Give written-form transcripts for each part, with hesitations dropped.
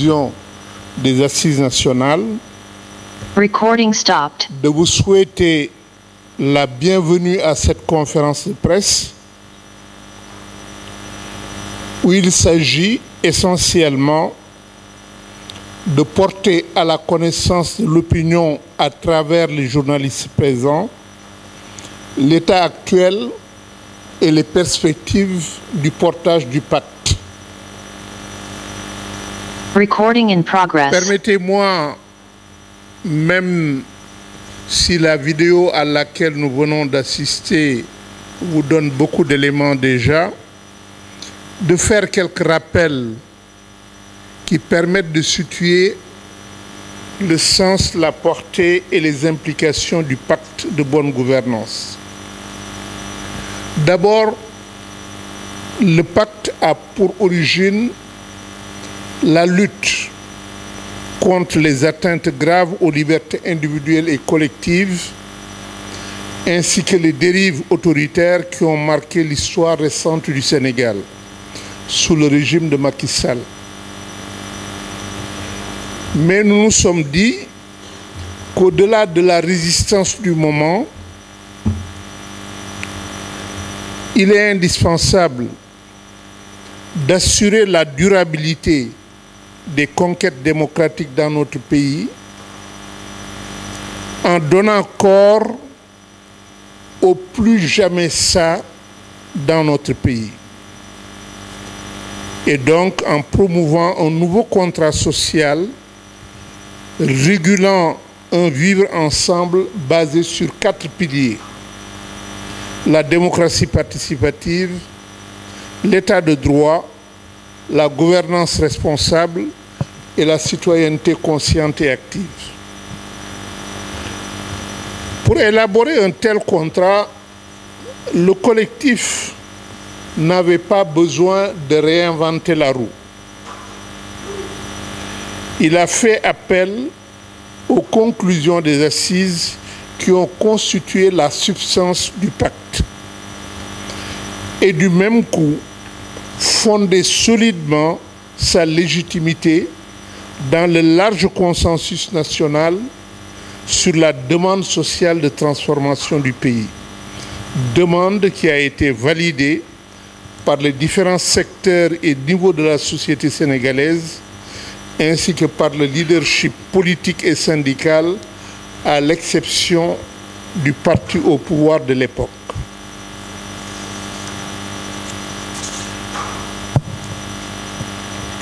conclusion des Assises nationales. Recording stopped. De vous souhaiter la bienvenue à cette conférence de presse où il s'agit essentiellement de porter à la connaissance de l'opinion à travers les journalistes présents l'état actuel et les perspectives du portage du pacte. Recording in progress. Permettez-moi, même si la vidéo à laquelle nous venons d'assister vous donne beaucoup d'éléments déjà, de faire quelques rappels qui permettent de situer le sens, la portée et les implications du pacte de bonne gouvernance. D'abord, le pacte a pour origine la lutte contre les atteintes graves aux libertés individuelles et collectives, ainsi que les dérives autoritaires qui ont marqué l'histoire récente du Sénégal sous le régime de Macky Sall. Mais nous nous sommes dit qu'au-delà de la résistance du moment, il est indispensable d'assurer la durabilité des conquêtes démocratiques dans notre pays en donnant corps au plus jamais ça dans notre pays. Et donc en promouvant un nouveau contrat social régulant un vivre ensemble basé sur 4 piliers: la démocratie participative, l'état de droit, la gouvernance responsable et la citoyenneté consciente et active. Pour élaborer un tel contrat, le collectif n'avait pas besoin de réinventer la roue. Il a fait appel aux conclusions des assises qui ont constitué la substance du pacte. Et du même coup, fondé solidement sa légitimité dans le large consensus national sur la demande sociale de transformation du pays. Demande qui a été validée par les différents secteurs et niveaux de la société sénégalaise, ainsi que par le leadership politique et syndical, à l'exception du parti au pouvoir de l'époque.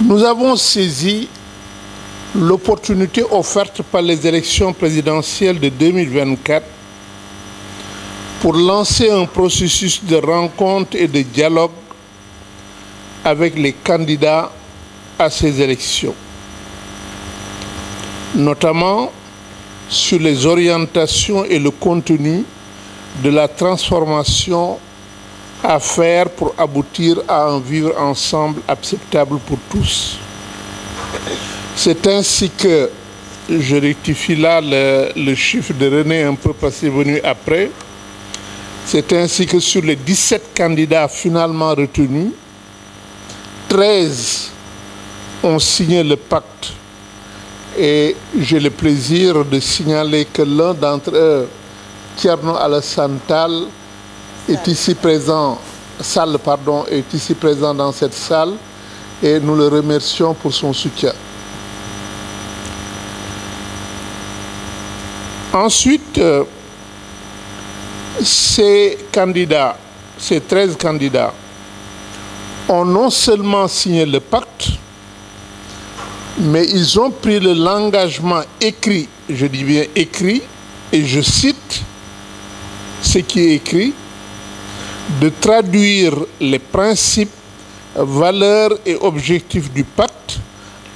Nous avons saisi l'opportunité offerte par les élections présidentielles de 2024 pour lancer un processus de rencontre et de dialogue avec les candidats à ces élections, notamment sur les orientations et le contenu de la transformation à faire pour aboutir à un vivre ensemble acceptable pour tous. C'est ainsi que, je rectifie là le chiffre de René un peu parce qu'il est venu après, c'est ainsi que sur les 17 candidats finalement retenus, 13 ont signé le pacte. Et j'ai le plaisir de signaler que l'un d'entre eux, Thierno Alassane Tall, est ici présent, est ici présent dans cette salle et nous le remercions pour son soutien. Ensuite, ces 13 candidats, ont non seulement signé le pacte, mais ils ont pris l'engagement écrit, je dis bien écrit, et je cite ce qui est écrit, de traduire les principes, valeurs et objectifs du pacte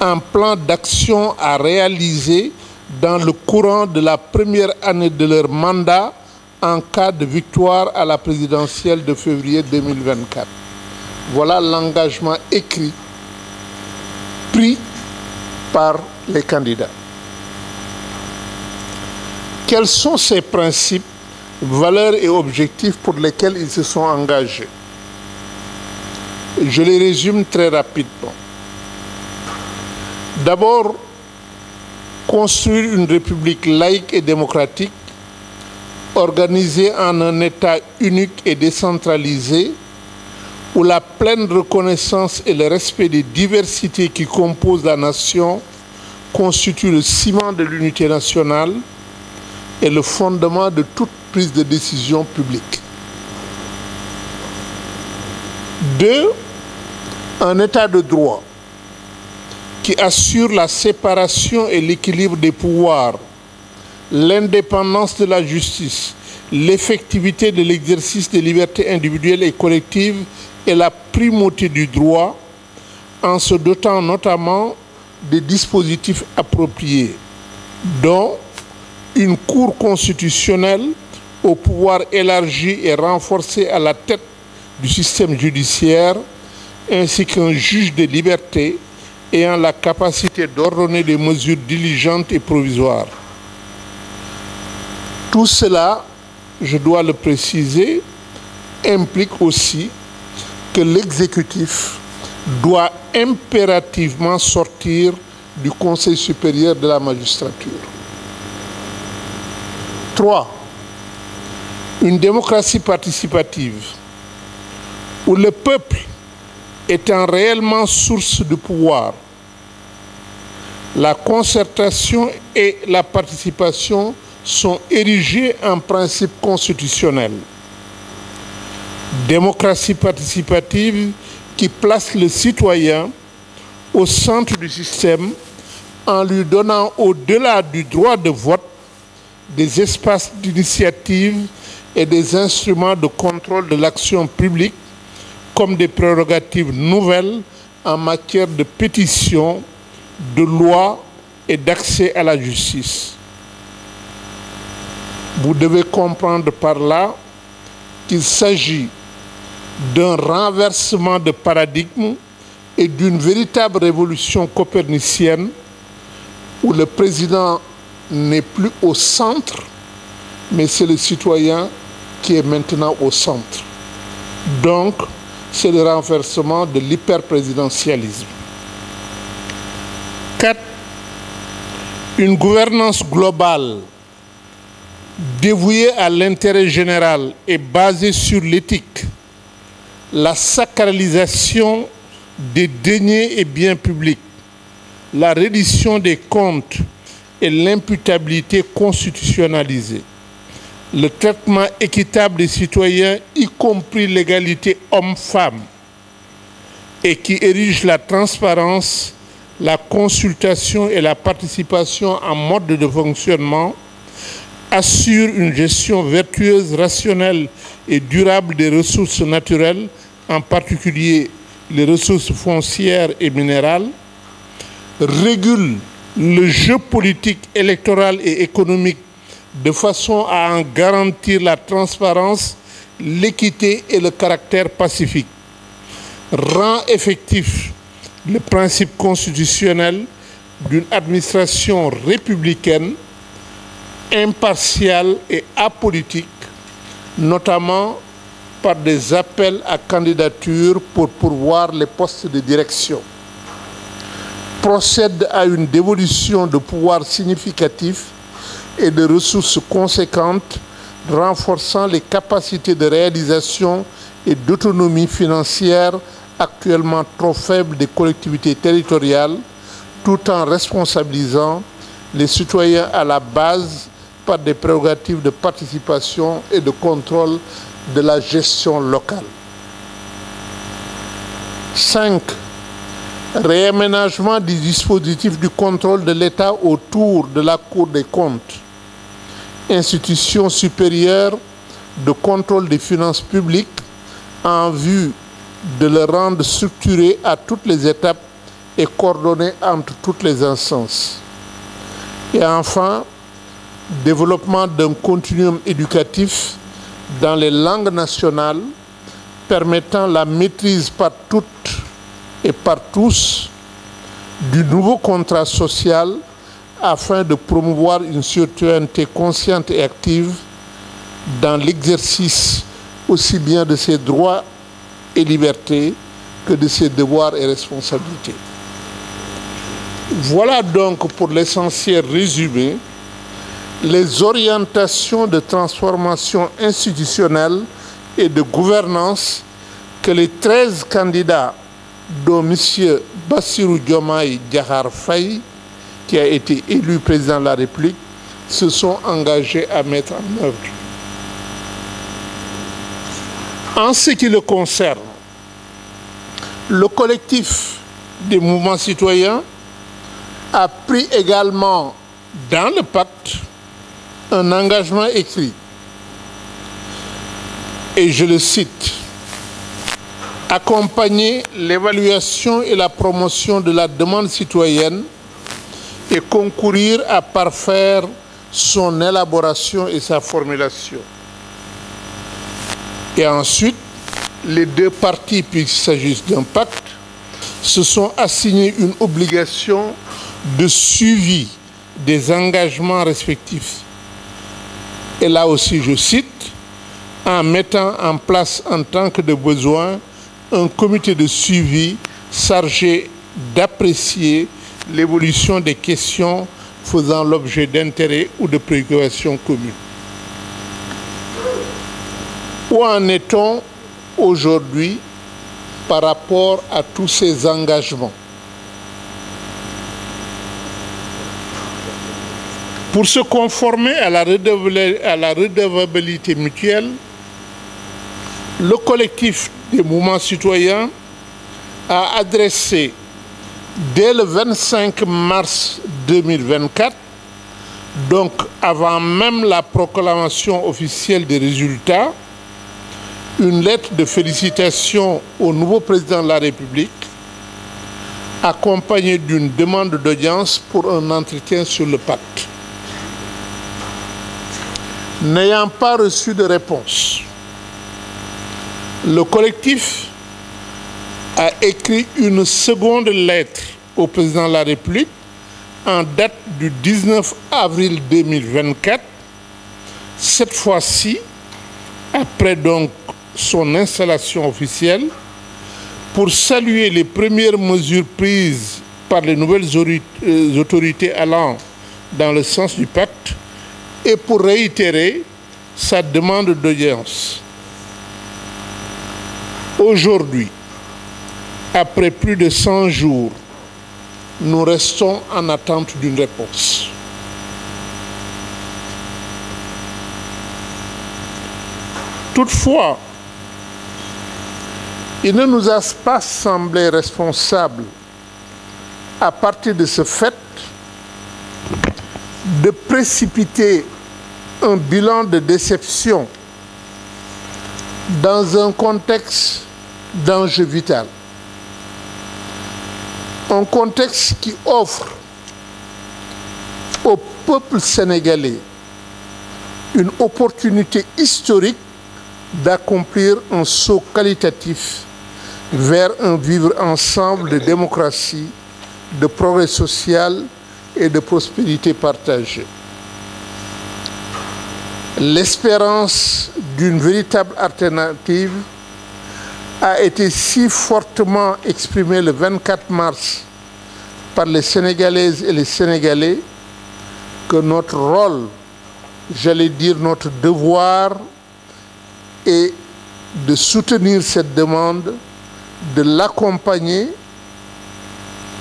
en plan d'action à réaliser dans le courant de la première année de leur mandat en cas de victoire à la présidentielle de février 2024. Voilà l'engagement écrit pris par les candidats. Quels sont ces principes, valeurs et objectifs pour lesquels ils se sont engagés? Je les résume très rapidement. D'abord, construire une république laïque et démocratique, organisée en un État unique et décentralisé, où la pleine reconnaissance et le respect des diversités qui composent la nation constituent le ciment de l'unité nationale et le fondement de toute prise de décision publique. 2. Un État de droit qui assure la séparation et l'équilibre des pouvoirs, l'indépendance de la justice, l'effectivité de l'exercice des libertés individuelles et collectives et la primauté du droit, en se dotant notamment des dispositifs appropriés, dont une Cour constitutionnelle au pouvoir élargi et renforcé à la tête du système judiciaire, ainsi qu'un juge des libertés ayant la capacité d'ordonner des mesures diligentes et provisoires. Tout cela, je dois le préciser, implique aussi que l'exécutif doit impérativement sortir du Conseil supérieur de la magistrature. 3. Une démocratie participative où le peuple étant réellement source de pouvoir, la concertation et la participation sont érigées en principe constitutionnel. Démocratie participative qui place le citoyen au centre du système en lui donnant, au-delà du droit de vote, des espaces d'initiative et des instruments de contrôle de l'action publique comme des prérogatives nouvelles en matière de pétition, de loi et d'accès à la justice. Vous devez comprendre par là qu'il s'agit d'un renversement de paradigme et d'une véritable révolution copernicienne où le président n'est plus au centre, mais c'est le citoyen qui est maintenant au centre. Donc, c'est le renversement de l'hyperprésidentialisme. 4. Une gouvernance globale dévouée à l'intérêt général et basée sur l'éthique, la sacralisation des deniers et biens publics, la reddition des comptes et l'imputabilité constitutionnalisée, le traitement équitable des citoyens, y compris l'égalité homme-femme, et qui érige la transparence, la consultation et la participation en mode de fonctionnement, assure une gestion vertueuse, rationnelle et durable des ressources naturelles, en particulier les ressources foncières et minérales, régule le jeu politique, électoral et économique de façon à en garantir la transparence, l'équité et le caractère pacifique, rend effectif le principe constitutionnel d'une administration républicaine, impartiale et apolitique, notamment par des appels à candidature pour pourvoir les postes de direction, procède à une dévolution de pouvoirs significatifs et de ressources conséquentes, renforçant les capacités de réalisation et d'autonomie financière actuellement trop faibles des collectivités territoriales, tout en responsabilisant les citoyens à la base par des prérogatives de participation et de contrôle de la gestion locale. 5. Réaménagement du dispositif du contrôle de l'État autour de la Cour des comptes, institution supérieure de contrôle des finances publiques en vue de le rendre structuré à toutes les étapes et coordonné entre toutes les instances. Et enfin, développement d'un continuum éducatif dans les langues nationales permettant la maîtrise par toutes et par tous du nouveau contrat social afin de promouvoir une citoyenneté consciente et active dans l'exercice aussi bien de ses droits et libertés que de ses devoirs et responsabilités. Voilà donc pour l'essentiel résumé les orientations de transformation institutionnelle et de gouvernance que les 13 candidats dont M. Bassirou Diomaye Diakhar Faye, qui a été élu président de la République, se sont engagés à mettre en œuvre. En ce qui le concerne, le collectif des mouvements citoyens a pris également dans le pacte un engagement écrit. Et je le cite: accompagner l'évaluation et la promotion de la demande citoyenne et concourir à parfaire son élaboration et sa formulation. Et ensuite, les deux parties, puisqu'il s'agit d'un pacte, se sont assignés une obligation de suivi des engagements respectifs. Et là aussi, je cite, en mettant en place en tant que de besoin un comité de suivi chargé d'apprécier l'évolution des questions faisant l'objet d'intérêts ou de préoccupations communes. Où en est-on aujourd'hui par rapport à tous ces engagements? Pour se conformer à la redevabilité mutuelle, le collectif des mouvements citoyens a adressé dès le 25 mars 2024, donc avant même la proclamation officielle des résultats, une lettre de félicitations au nouveau président de la République, accompagnée d'une demande d'audience pour un entretien sur le pacte. N'ayant pas reçu de réponse, le collectif a écrit une seconde lettre au président de la République en date du 19 avril 2024, cette fois-ci, après donc son installation officielle, pour saluer les premières mesures prises par les nouvelles autorités allant dans le sens du pacte et pour réitérer sa demande d'audience. Aujourd'hui, après plus de 100 jours, nous restons en attente d'une réponse. Toutefois, il ne nous a pas semblé responsable, à partir de ce fait, de précipiter un bilan de déception dans un contexte d'enjeu vital. Un contexte qui offre au peuple sénégalais une opportunité historique d'accomplir un saut qualitatif vers un vivre ensemble de démocratie, de progrès social et de prospérité partagée. L'espérance d'une véritable alternative a été si fortement exprimée le 24 mars par les Sénégalaises et les Sénégalais que notre rôle, j'allais dire notre devoir, est de soutenir cette demande, de l'accompagner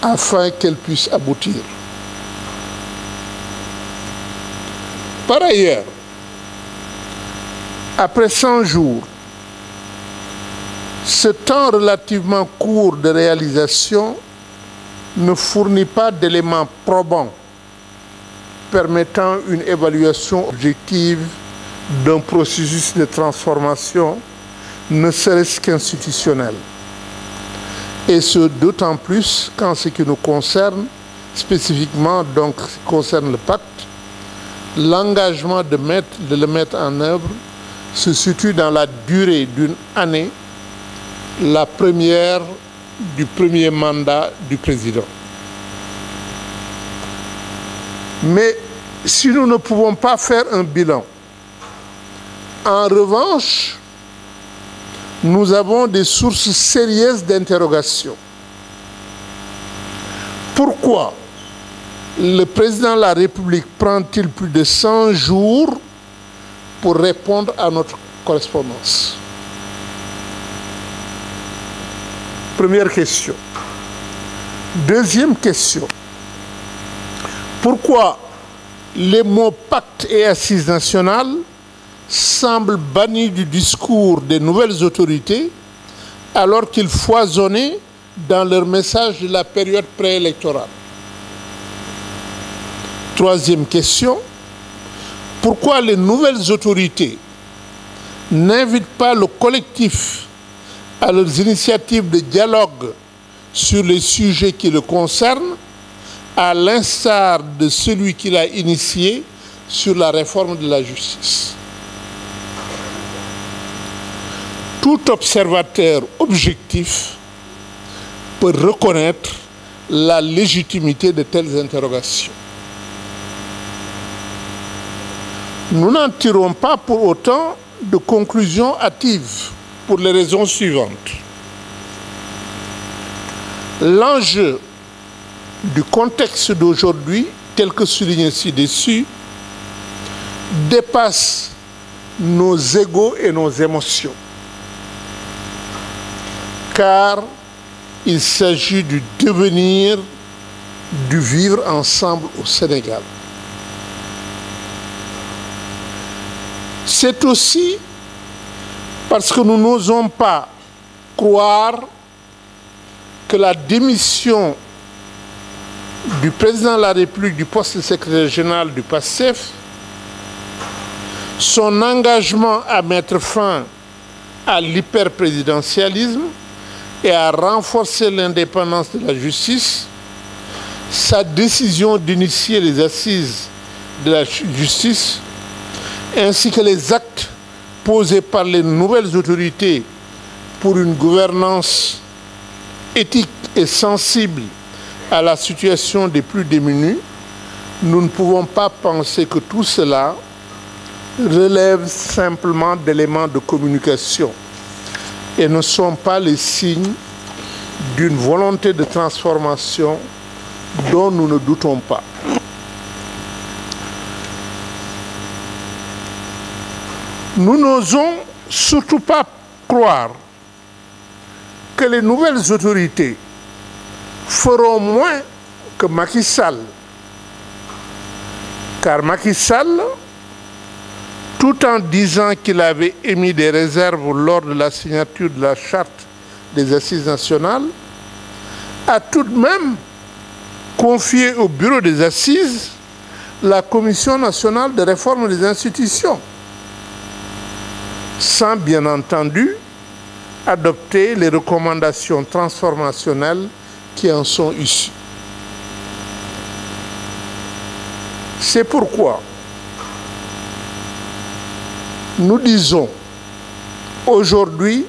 afin qu'elle puisse aboutir. Par ailleurs, après 100 jours, ce temps relativement court de réalisation ne fournit pas d'éléments probants permettant une évaluation objective d'un processus de transformation, ne serait-ce qu'institutionnel. Et ce d'autant plus qu'en ce qui nous concerne, spécifiquement, donc concerne le pacte, l'engagement de le mettre en œuvre se situe dans la durée d'une année, la première du premier mandat du président. Mais si nous ne pouvons pas faire un bilan, en revanche, nous avons des sources sérieuses d'interrogation. Pourquoi le président de la République prend-il plus de 100 jours pour répondre à notre correspondance? Première question. Deuxième question. Pourquoi les mots pacte et assises nationales semblent bannis du discours des nouvelles autorités alors qu'ils foisonnaient dans leur message de la période préélectorale? Troisième question. Pourquoi les nouvelles autorités n'invitent pas le collectif à leurs initiatives de dialogue sur les sujets qui le concernent, à l'instar de celui qui l'a initié sur la réforme de la justice? Tout observateur objectif peut reconnaître la légitimité de telles interrogations. Nous n'en tirons pas pour autant de conclusions hâtives pour les raisons suivantes. L'enjeu du contexte d'aujourd'hui, tel que souligné ci-dessus, dépasse nos égos et nos émotions, car il s'agit du devenir du vivre ensemble au Sénégal. C'est aussi parce que nous n'osons pas croire que la démission du président de la République du poste de secrétaire général du PASTEF, son engagement à mettre fin à l'hyperprésidentialisme et à renforcer l'indépendance de la justice, sa décision d'initier les assises de la justice, ainsi que les actes posés par les nouvelles autorités pour une gouvernance éthique et sensible à la situation des plus démunis, nous ne pouvons pas penser que tout cela relève simplement d'éléments de communication et ne sont pas les signes d'une volonté de transformation dont nous ne doutons pas. Nous n'osons surtout pas croire que les nouvelles autorités feront moins que Macky Sall, car Macky Sall, tout en disant qu'il avait émis des réserves lors de la signature de la charte des assises nationales, a tout de même confié au bureau des assises la Commission nationale de réforme des institutions, sans bien entendu adopter les recommandations transformationnelles qui en sont issues. C'est pourquoi nous disons aujourd'hui,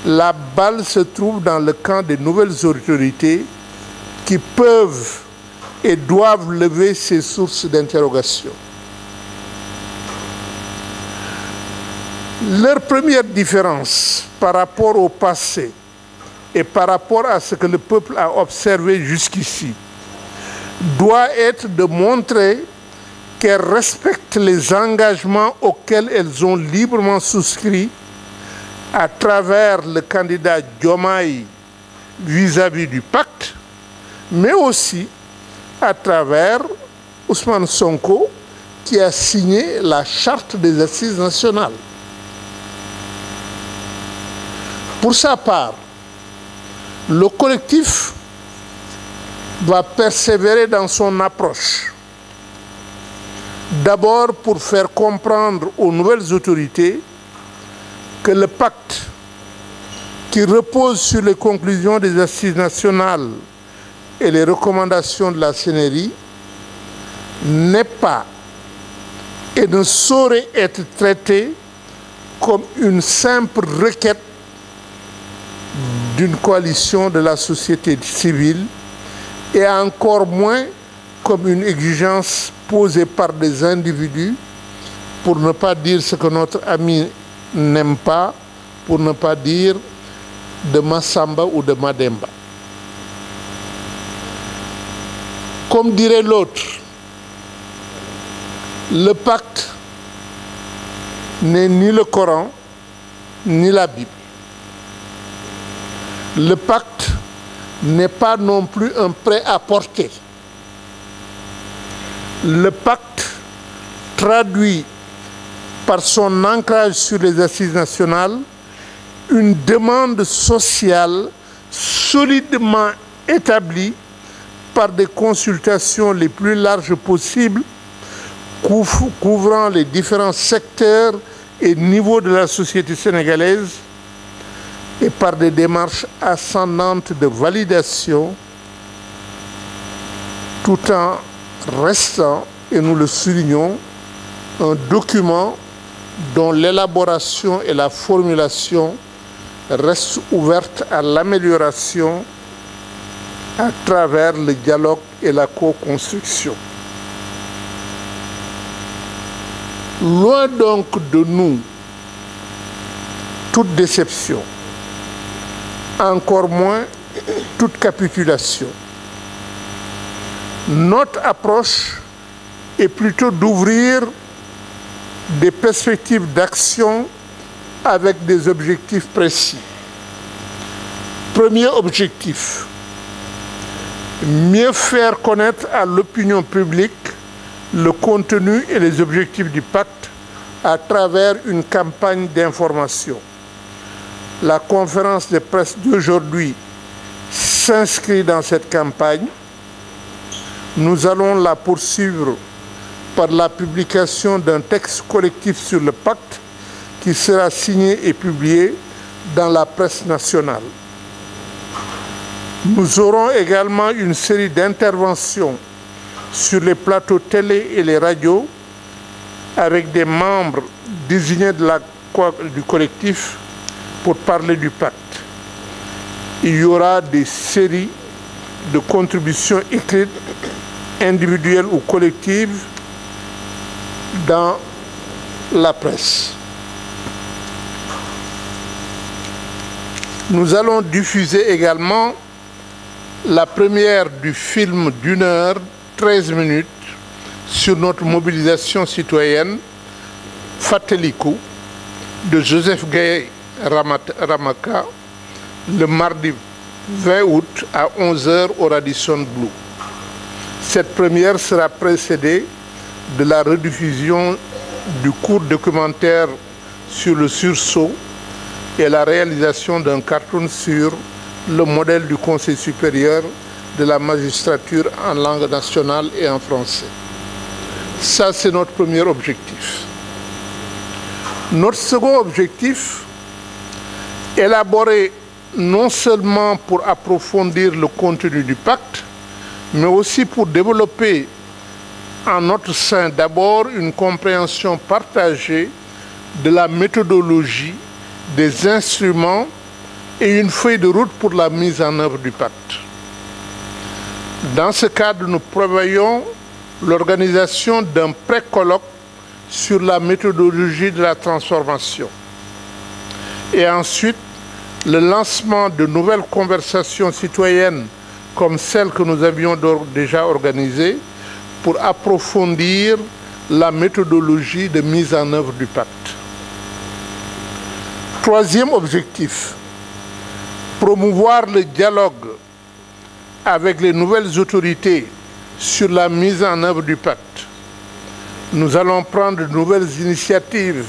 la balle se trouve dans le camp des nouvelles autorités qui peuvent et doivent lever ces sources d'interrogation. Leur première différence par rapport au passé et par rapport à ce que le peuple a observé jusqu'ici doit être de montrer qu'elles respectent les engagements auxquels elles ont librement souscrit à travers le candidat Diomaye vis-à-vis du pacte, mais aussi à travers Ousmane Sonko qui a signé la charte des assises nationales. Pour sa part, le collectif va persévérer dans son approche. D'abord pour faire comprendre aux nouvelles autorités que le pacte qui repose sur les conclusions des assises nationales et les recommandations de la CNRI n'est pas et ne saurait être traité comme une simple requête d'une coalition de la société civile et encore moins comme une exigence posée par des individus, pour ne pas dire ce que notre ami n'aime pas, pour ne pas dire de Massamba ou de Mademba. Comme dirait l'autre, le pacte n'est ni le Coran, ni la Bible. Le pacte n'est pas non plus un prêt-à-porter. Le pacte traduit par son ancrage sur les assises nationales une demande sociale solidement établie par des consultations les plus larges possibles, couvrant les différents secteurs et niveaux de la société sénégalaise, et par des démarches ascendantes de validation, tout en restant, et nous le soulignons, un document dont l'élaboration et la formulation restent ouvertes à l'amélioration à travers le dialogue et la co-construction. Loin donc de nous toute déception, encore moins toute capitulation. Notre approche est plutôt d'ouvrir des perspectives d'action avec des objectifs précis. Premier objectif, mieux faire connaître à l'opinion publique le contenu et les objectifs du pacte à travers une campagne d'information. La conférence de presse d'aujourd'hui s'inscrit dans cette campagne. Nous allons la poursuivre par la publication d'un texte collectif sur le pacte qui sera signé et publié dans la presse nationale. Nous aurons également une série d'interventions sur les plateaux télé et les radios avec des membres désignés du collectif pour parler du pacte. Il y aura des séries de contributions écrites, individuelles ou collectives, dans la presse. Nous allons diffuser également la première du film d'1 heure, 13 minutes, sur notre mobilisation citoyenne, Fatelikou, de Joseph Gaye Ramaka, le mardi 20 août à 11 h au Radisson Blu. Cette première sera précédée de la rediffusion du court documentaire sur le sursaut et la réalisation d'un cartoon sur le modèle du Conseil supérieur de la magistrature en langue nationale et en français. Ça, c'est notre premier objectif. Notre second objectif, élaboré non seulement pour approfondir le contenu du pacte, mais aussi pour développer en notre sein d'abord une compréhension partagée de la méthodologie, des instruments et une feuille de route pour la mise en œuvre du pacte. Dans ce cadre, nous prévoyons l'organisation d'un pré-colloque sur la méthodologie de la transformation. Et ensuite, le lancement de nouvelles conversations citoyennes comme celles que nous avions déjà organisées pour approfondir la méthodologie de mise en œuvre du pacte. Troisième objectif, promouvoir le dialogue avec les nouvelles autorités sur la mise en œuvre du pacte. Nous allons prendre de nouvelles initiatives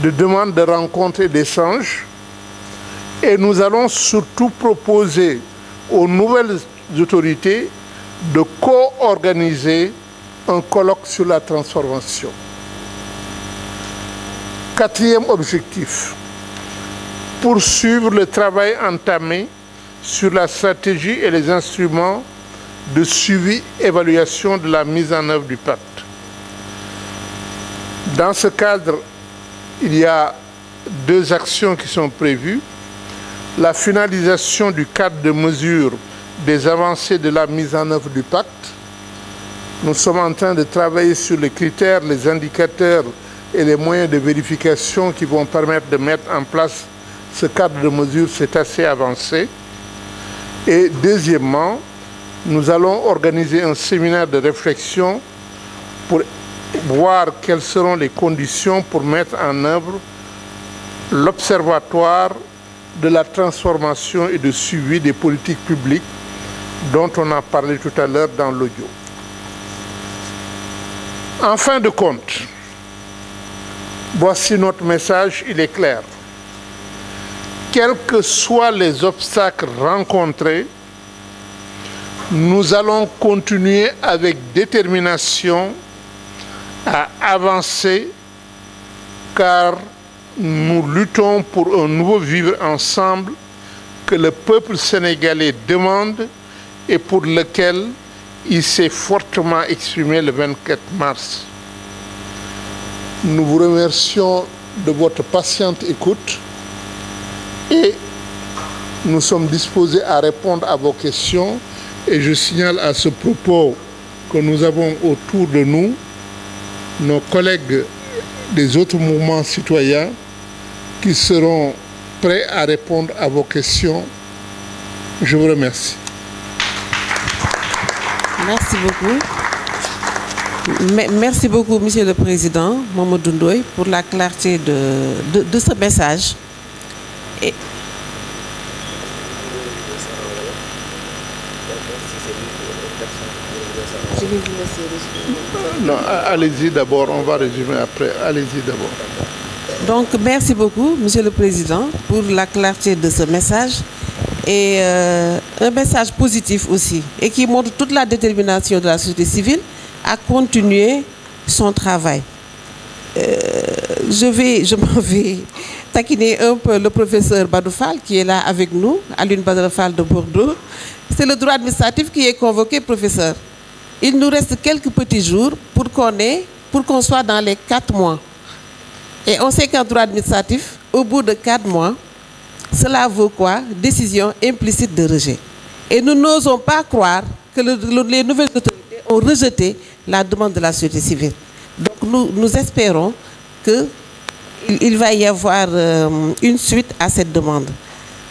de demande de rencontres et d'échanges et nous allons surtout proposer aux nouvelles autorités de co-organiser un colloque sur la transformation. Quatrième objectif, poursuivre le travail entamé sur la stratégie et les instruments de suivi et évaluation de la mise en œuvre du pacte. Dans ce cadre, il y a deux actions qui sont prévues. La finalisation du cadre de mesure des avancées de la mise en œuvre du pacte. Nous sommes en train de travailler sur les critères, les indicateurs et les moyens de vérification qui vont permettre de mettre en place ce cadre de mesure. C'est assez avancé. Et deuxièmement, nous allons organiser un séminaire de réflexion pour voir quelles seront les conditions pour mettre en œuvre l'Observatoire de la transformation et de suivi des politiques publiques dont on a parlé tout à l'heure dans l'audio. En fin de compte, voici notre message, il est clair. Quels que soient les obstacles rencontrés, nous allons continuer avec détermination à avancer car nous luttons pour un nouveau vivre ensemble que le peuple sénégalais demande et pour lequel il s'est fortement exprimé le 24 mars. Nous vous remercions de votre patiente écoute et nous sommes disposés à répondre à vos questions. Et je signale à ce propos que nous avons autour de nous nos collègues des autres mouvements citoyens qui seront prêts à répondre à vos questions. Je vous remercie. Merci beaucoup. Merci beaucoup, Monsieur le Président Mamadou Ndoye, pour la clarté de ce message. Et je vais vous laisser résumer. Non, allez-y d'abord, on va résumer après. Allez-y d'abord. Donc, merci beaucoup, Monsieur le Président, pour la clarté de ce message. Et un message positif aussi, et qui montre toute la détermination de la société civile à continuer son travail. Je m'en vais taquiner un peu le professeur Badoufal qui est là avec nous, Aline Badoufal de Bordeaux. C'est le droit administratif qui est convoqué, professeur. Il nous reste quelques petits jours pour qu'on soit dans les 4 mois. Et on sait qu'en droit administratif, au bout de 4 mois, cela vaut quoi? Décision implicite de rejet. Et nous n'osons pas croire que les nouvelles autorités ont rejeté la demande de la société civile. Donc nous espérons qu'il va y avoir une suite à cette demande.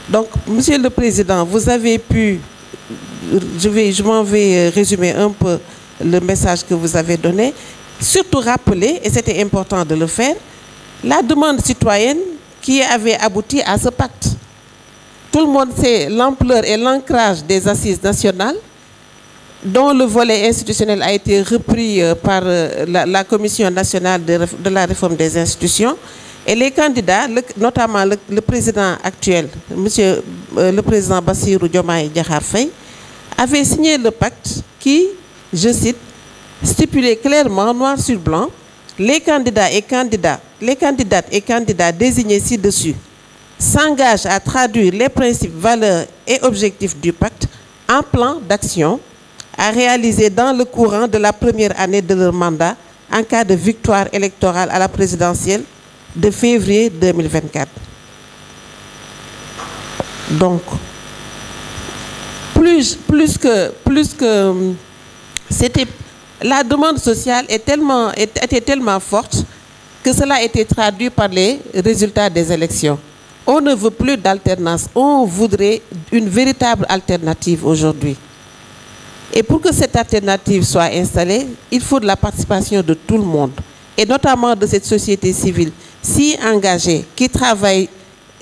Donc, Monsieur le Président, vous avez pu, je m'en vais résumer un peu le message que vous avez donné, surtout rappeler, et c'était important de le faire, la demande citoyenne qui avait abouti à ce pacte. Tout le monde sait l'ampleur et l'ancrage des assises nationales, dont le volet institutionnel a été repris par la Commission nationale de la réforme des institutions. Et les candidats, notamment le président actuel, monsieur le président Bassirou Diomaye Diakhar Faye, avait signé le pacte qui, je cite, stipulait clairement, noir sur blanc, les candidates et candidats désignés ci-dessus s'engagent à traduire les principes, valeurs et objectifs du pacte en plan d'action à réaliser dans le courant de la première année de leur mandat en cas de victoire électorale à la présidentielle de février 2024. Donc, plus que c'était, la demande sociale était tellement forte que cela a été traduit par les résultats des élections. On ne veut plus d'alternance, on voudrait une véritable alternative aujourd'hui. Et pour que cette alternative soit installée, il faut de la participation de tout le monde, et notamment de cette société civile si engagée, qui travaille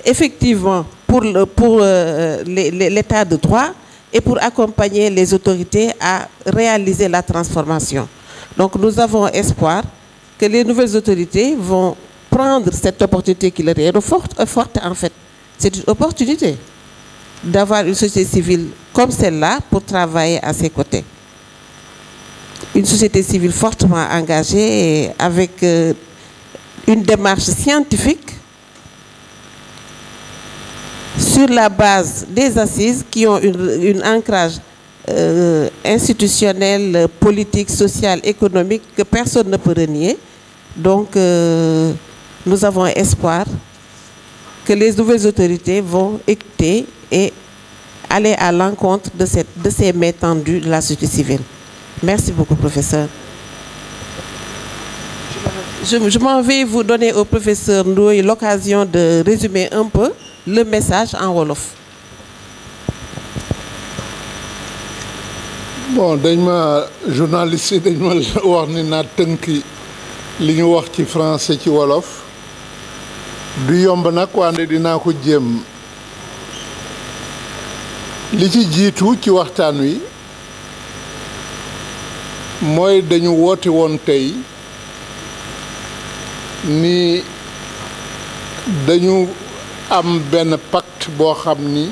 effectivement pour l'état de droit et pour accompagner les autorités à réaliser la transformation. Donc nous avons espoir que les nouvelles autorités vont prendre cette opportunité qui leur est forte en fait. C'est une opportunité d'avoir une société civile comme celle-là pour travailler à ses côtés. Une société civile fortement engagée et avec une démarche scientifique sur la base des assises qui ont un ancrage institutionnel, politique, social, économique que personne ne peut renier. Donc, nous avons espoir que les nouvelles autorités vont écouter et aller à l'encontre de ces mains tendues de la société civile. Merci beaucoup, professeur. Je m'en vais vous donner au professeur Ndoye l'occasion de résumer un peu le message en wolof. bon dañ ma journaliste yi dañ ma wax ni naa tënki li ñu wax ci français ci wolof du yomb nag wante dinaa ko jéem li ci jiitu ci waxtaan wi mooy dañu woote woon tey ni dañu am benn pacte boo xam ni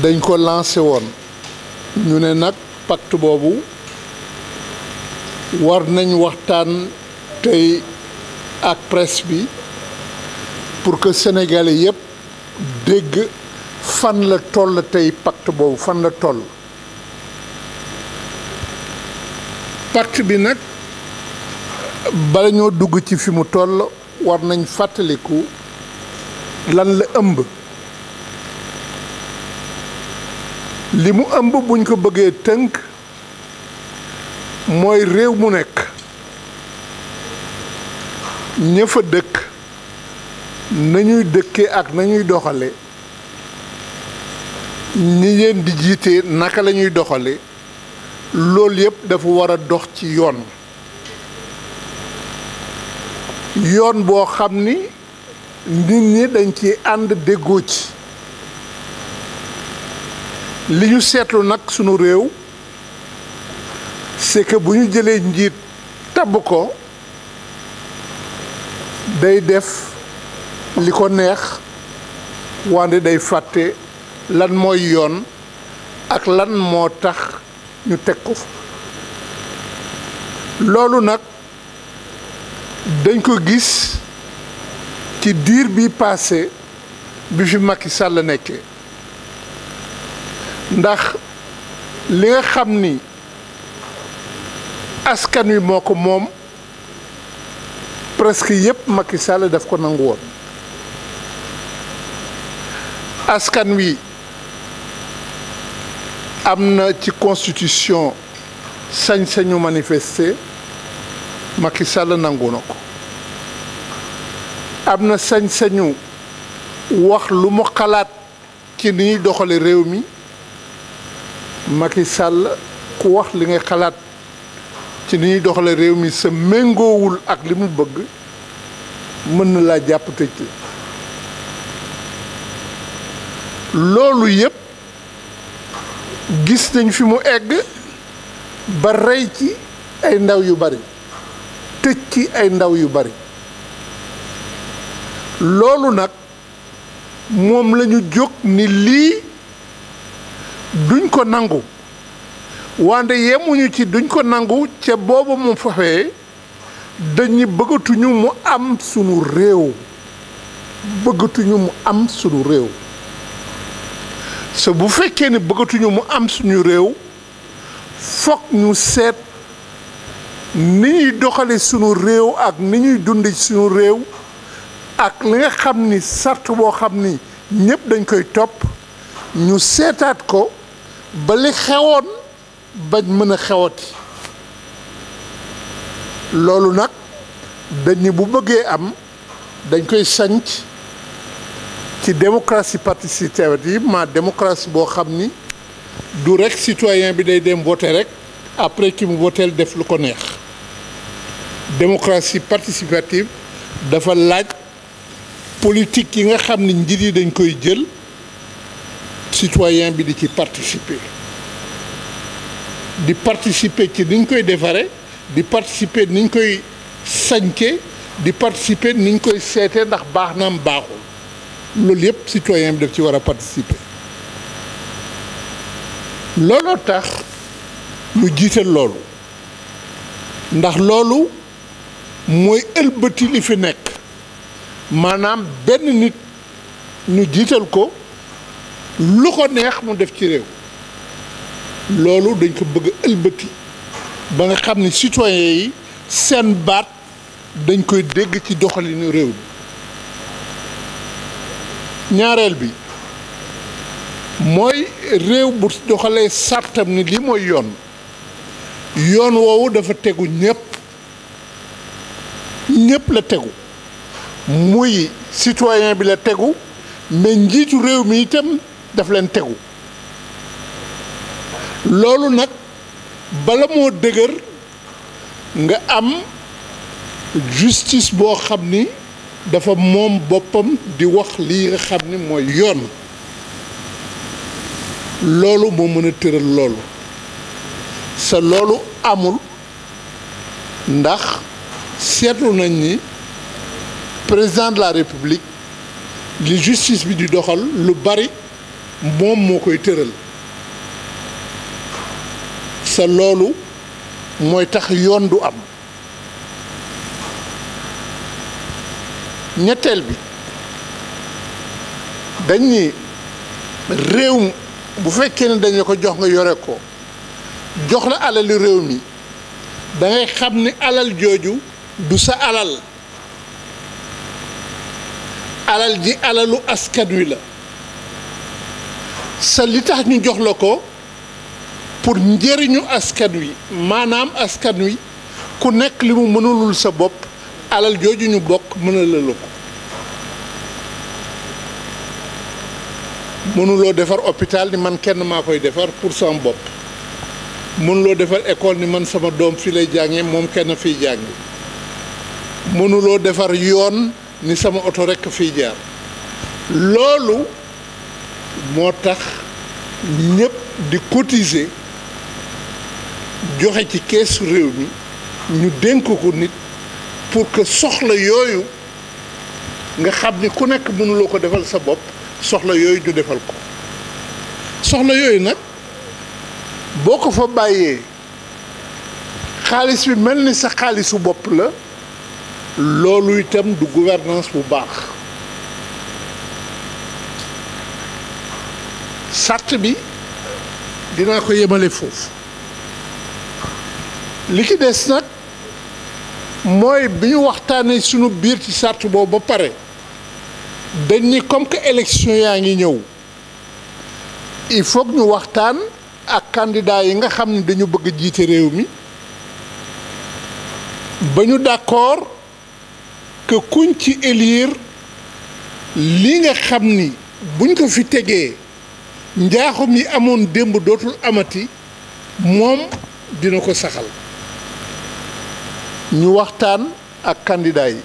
dañ ko lancé woon ñu ne nag pacte boobu war nañ waxtaan tey ak presse bi pour que sénégalais yépp dégg fan la toll tey pacte boobu fan la toll pacte bi nag bala ñoo dugg ci fi mu toll war nañ fàttaliku lan la ëmb li mu ëmb buñ ko bëggee tënk mooy réew mu nekk ña fa dëkk nañuy dëkkee ak nañuy doxale ñi leen di jiite naka la ñuy doxale loolu yépp dafa war a dox ci yoon boo xam ni nit ñi dañ ci ànd déggoo ci li ñu seetlu nag sunu réew c'est que bu ñu jëlee njiit tabb ko day def li ko neex wante day fàtte lan mooy yoon ak lan moo tax ñu teg ko fa loolu nag dañ ko gis ci diir bi passé bi fi Macky Sall nekkee ndax li nga xam ni askan wi moo ko moom presque yépp Macky Sall daf ko nangu woon askan wi am na ci constitution sañ-sañu manifester Macky Sall nangu na ko am na sañ-sañu wax lu mu xalaat ci ni ñuy doxale réew mi Macky Sall ku wax li ngay xalaat ci ni ñuy doxale réew mi sa méngoowul ak li mu bëgg mën na laa jàpp tëj loolu yépp gis nañ fi mu egg ba rey ci ay ndaw yu bari tëj ci ay ndaw yu bari loolu nag moom lañu jóg ni lii duñ ko nangu wante yemuñu ci duñ ko nangu ca booba mu fafee dañu bëggatuñu mu am sunu réew bëggatuñu mu am sunu réew sa bu fekkee ni bëggatuñu mu am suñu réew fokk ñu seet ni ñuy doxale sunu réew ak ni ñuy dundi sunu réew ak li nga xam ni sart boo xam ni ñépp dañ koy topp ñu seetaat ko ba li xewoon bañ mën a xewati loolu nag dañu bu bëggee am dañ koy sanc ci démocratie participative ma démocratie boo xam ni du rek citoyen bi day dem voter rek après ki mu votel def lu ko neex démocratie participative dafa laaj politique yi nga xam ni njiit yi dañ koy jël citoyen bi di ci participer ci niñ koy defare di participer niñ koy sañce di participer niñ koy seete ndax baax na am baaxul loolu yépp citoyen bi daf ci war a participer looloo tax ñu jiital loolu ndax loolu mooy ëlbati li fi nekk maanaam benn nit ñu jiital ko lu ko neex mu def ci réew loolu dañ ko bëgg a ëlbati ba nga xam ni citoyen yi seen baat dañ koy dégg ci doxalinu réew bi ñaareel bi mooy réew bu doxalee sartam ni li mooy yoon woowu dafa tegu ñépp la tegu muy citoyen bi la tegu mais njiitu réew mi itam daf leen tegu loolu nag bala moo dëgër nga am justice boo xam ni dafa moom boppam di wax lii nga xam ni mooy yoon loolu moo mën a tëral loolu sa loolu amul ndax seetlu nañ ni président de la république li justice bi di doxal lu bari moom moo koy tëral sa loolu mooy tax yoon du am ñetteel bi dañ ni réew bu fekkee ne dañu ko jox nga yore ko jox la alali réew mi da ngay xam ni alal jooju du sa alal ji alalu askan wi la sa li tax ñu jox la ko pour njëriñu askan wi maanaam askan wi ku nekk li mu mënulul sa bopp alal jooju ñu bokk mënala la ko mënuloo defar hôpital ni man kenn maa koy defar pour sama bopp mënuloo defar école ni man sama doom fii lay jàngee moom kenn fiy jàngi mënuloo defar yoon ni sama oto rekk fiy jaar loolu moo tax ñépp di cotiser joxe ci keesu réew mi ñu dénk ko nit pour que soxla yooyu nga xam ni ku nekk mënuloo ko defal sa bopp soxla yooyu ñu defal ko soxla yooyu nag boo ko fa bàyyee xaalis bi mel ni sa xaalisu bopp la loolu itam du gouvernance bu baax sart bi dinaa ko yemale foofu li ki des nag mooy bi ñu waxtaanee sunu biir ci sart boobu ba pare dañ ni comme que élection yaa ngi ñëw il faut que ñu waxtaan ak candidat yi nga xam ne dañu bëgg jiite réew mi ba ñu d'accord que kuñ ci élire li nga xam ni buñ ko fi tegee njaaxum yi amoon démb dootul amati moom dina ko saxal ñu waxtaan ak candidat yi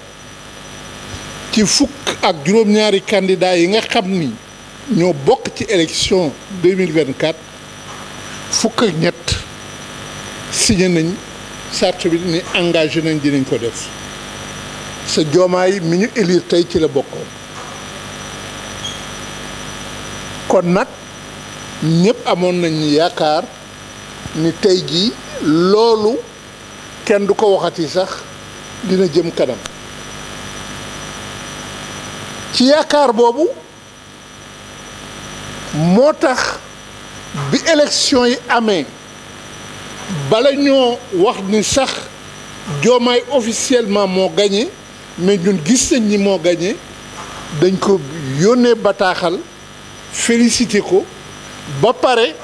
ci fukk ak juróom-ñaari candidat yi nga xam ni ñoo bokk ci élection 2024 fukk ak ñett signé nañ charte bi ni engagé nañ dinañ ko def sa Diomaye mi ñu élire tey ci la bokkoon kon nag ñëpp amoon nañu yaakaar ni tey jii loolu kenn du ko waxati sax dina jëm kanam ci yaakaar boobu moo tax bi élection yi amee bala ñoo wax ni sax Diomaye officiellement moo gagné mais ñun gis nañ ni moo gagné dañ ko yónnee bataaxal félicité ko ba pare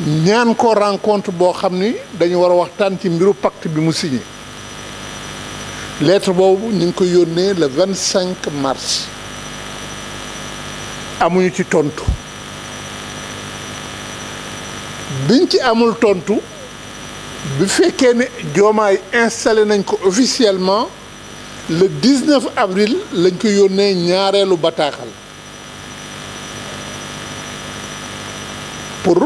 ñaan ko rencontre boo xam ni dañu war a waxtaan ci mbiru pacte bi mu signé lettre boobu ñu ngi ko yónnee le 25 mars amuñu ci tontu biñ ci amul tontu bi fekkee ne Diomaye installé nañ ko officiellement le 19 avril lañ ko yónnee ñaareelu bataaxal pour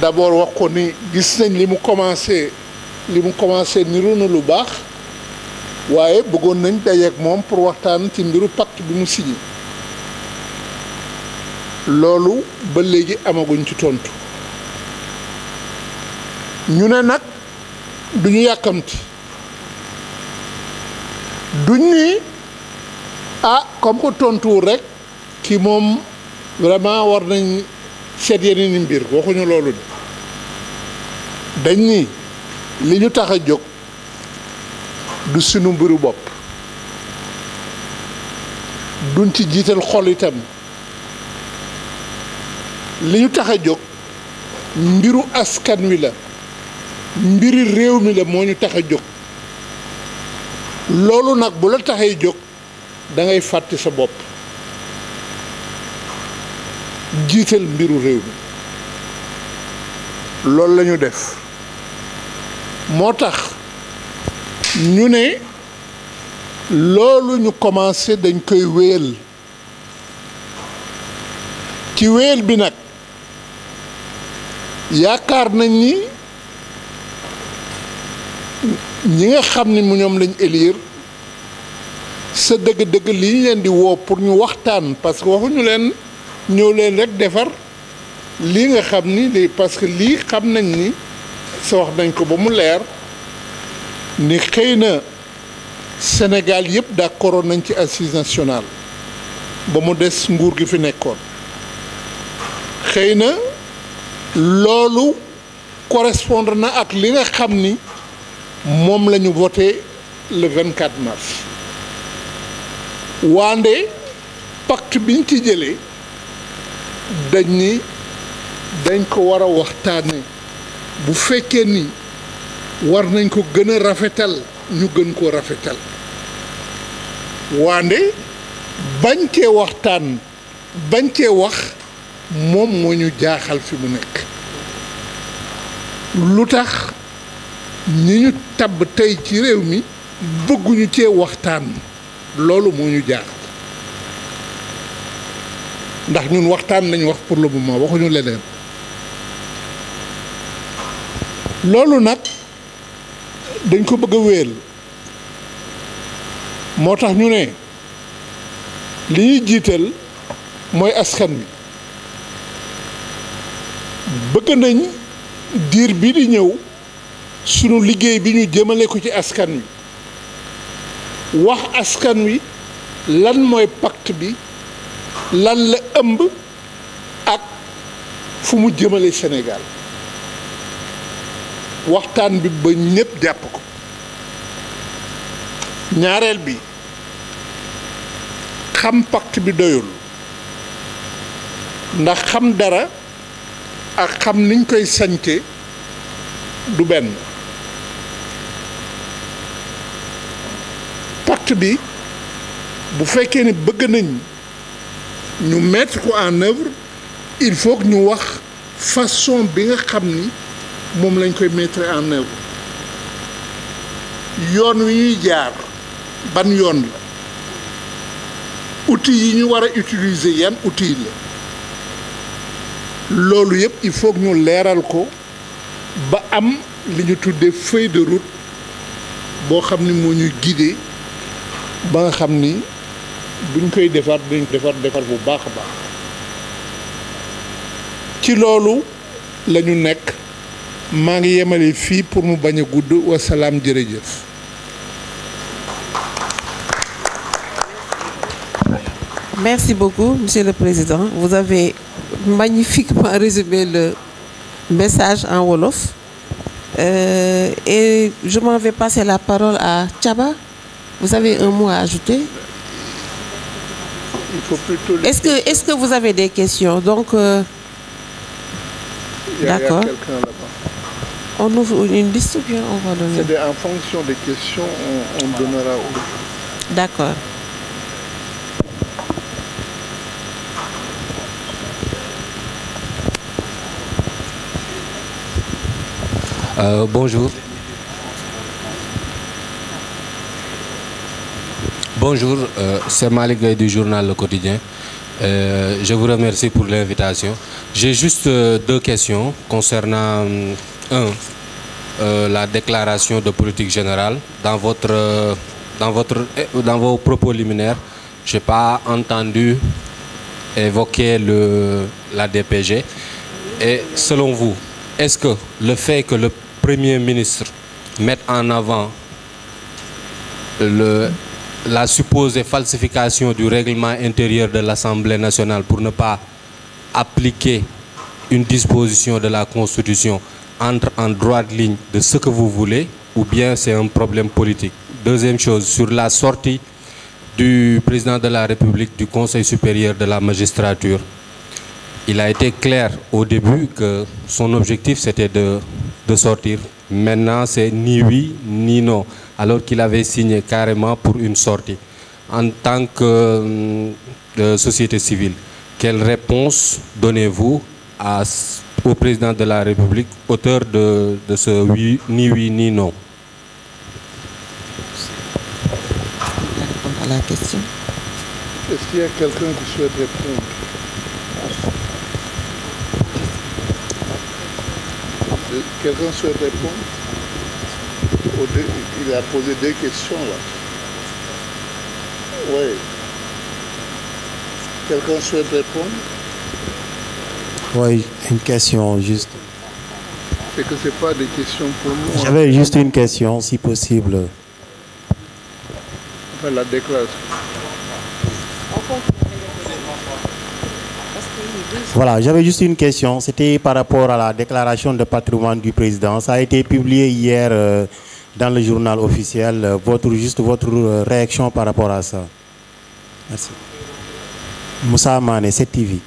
d'abord wax ko ni gis nañ li mu commencé niru na lu baax waaye bëggoon nañ dajeek moom pour waxtaan ci mbiru pacte bi mu signé loolu ba léegi amaguñ ci tontu ñu ne nag duñu yàkkamti duñ ni comme ko tontuwul rek ki moom vraiment war nañ seet yeneen i mbir waxuñu loolu de dañ ni li ñu tax a jóg du sunu mbiru bopp duñ ci jiital xol itam li ñu tax a jóg mbiru askan wi la mbiri réew mi la moo ñu tax a jóg loolu nag bu la taxee jóg da ngay fàtte sa bopp jiital mbiru réew loolu la ñu def moo tax ñu ne loolu ñu commencé dañ koy wéyal ci wéyal bi nag yaakaar nañ ni ñi nga xam ni mu ñoom lañ élire sa dëgg-dëgg li ñu leen di woo pour ñu waxtaan parce que waxuñu leen ñëw leen rek defar lii nga xam ni lii parce que lii xam nañ ni sa wax nañ ko ba mu leer ni xëy na Sénégal yëpp d'accord nañ ci assise nationale ba mu des nguur gi fi nekkoon xëy na loolu correspondre na ak li nga xam ni moom la ñu voté le 24 mars waande pacte biñ ci jëlee dañ ni dañ ko war a waxtaane bu fekkee ni war nañ ko gën a rafetal ñu gën koo rafetal waande bañ cee waxtaan bañ cee wax moom moo ñu jaaxal fi mu nekk lu tax ñi ñu tabb tey ci réew mi bëgguñu cee waxtaan loolu moo ñu jaaxal ndax ñun waxtaan nañ wax pour le moment waxuñu leneen loolu nag dañ ko bëgg a wéel moo tax ñu ne li ñuy jiital mooy askan wi bëgg nañ diir bi di ñëw sunu liggéey bi ñu jëmale ko ci askan wi wax askan wi lan mooy pacte bi lan la ëmb ak fu mu jëmale Sénégal waxtaan bi ba ñépp jàpp ko ñaareel bi xam pacte bi doyul ndax xam dara ak xam niñ koy sañce du benn pacte bi bu fekkee ni bëgg nañ ñu mettre ko en œuvre il faut que ñu wax façon bi nga xam ni moom lañ koy mettre en œuvre yoon wi ñuy jaar ban yoon la outils yi ñu war a utiliser yan outils la loolu yëpp il faut que ñu leeral ko ba am li ñu tuddee feuille de route boo xam ni moo ñuy guider ba nga xam ni buñ koy defar dañ defar bu baax a baax ci loolu la ñu nekk maa ngi yemale fii pour mu bañ a gudd wasalaam jërëjëf. Merci beaucoup, Monsieur le Président. Vous avez magnifiquement résumé le message en Wolof. Et je m'en vais passer la parole à Thiaba. Vous avez un mot à ajouter? Il faut plutôt... Est-ce que vous avez des questions? Donc, d'accord. Il y a quelqu'un là-bas. On ouvre une liste ou bien on va donner? C'est en fonction des questions, on donnera aux... D'accord. Bonjour. Bonjour, c'est Malick Gueye du journal Le Quotidien. Je vous remercie pour l'invitation. J'ai juste deux questions concernant, la déclaration de politique générale. Dans vos propos liminaires, je n'ai pas entendu évoquer la DPG. Et selon vous, est-ce que le fait que le Premier ministre mette en avant la supposée falsification du règlement intérieur de l'Assemblée nationale pour ne pas appliquer une disposition de la Constitution entre en droite ligne de ce que vous voulez, ou bien c'est un problème politique? Deuxième chose, sur la sortie du président de la République du Conseil supérieur de la magistrature, il a été clair au début que son objectif c'était de sortir. Maintenant c'est ni oui ni non, alors qu'il avait signé carrément pour une sortie. En tant que société civile, quelle réponse donnez-vous à au président de la République, auteur de ce oui, ni oui, ni non. À la question. Est-ce qu'il y a quelqu'un qui souhaite répondre? Quelqu'un souhaite répondre? Il a posé deux questions là. Oui. Quelqu'un souhaite répondre? Oui, une question juste. C'est que ce n'est pas des questions pour nous. J'avais juste une question, si possible. Enfin, la déclaration. Voilà, j'avais juste une question. C'était par rapport à la déclaration de patrimoine du président. Ça a été publié hier dans le journal officiel. Votre réaction par rapport à ça. Merci. Moussa Mané, 7TV.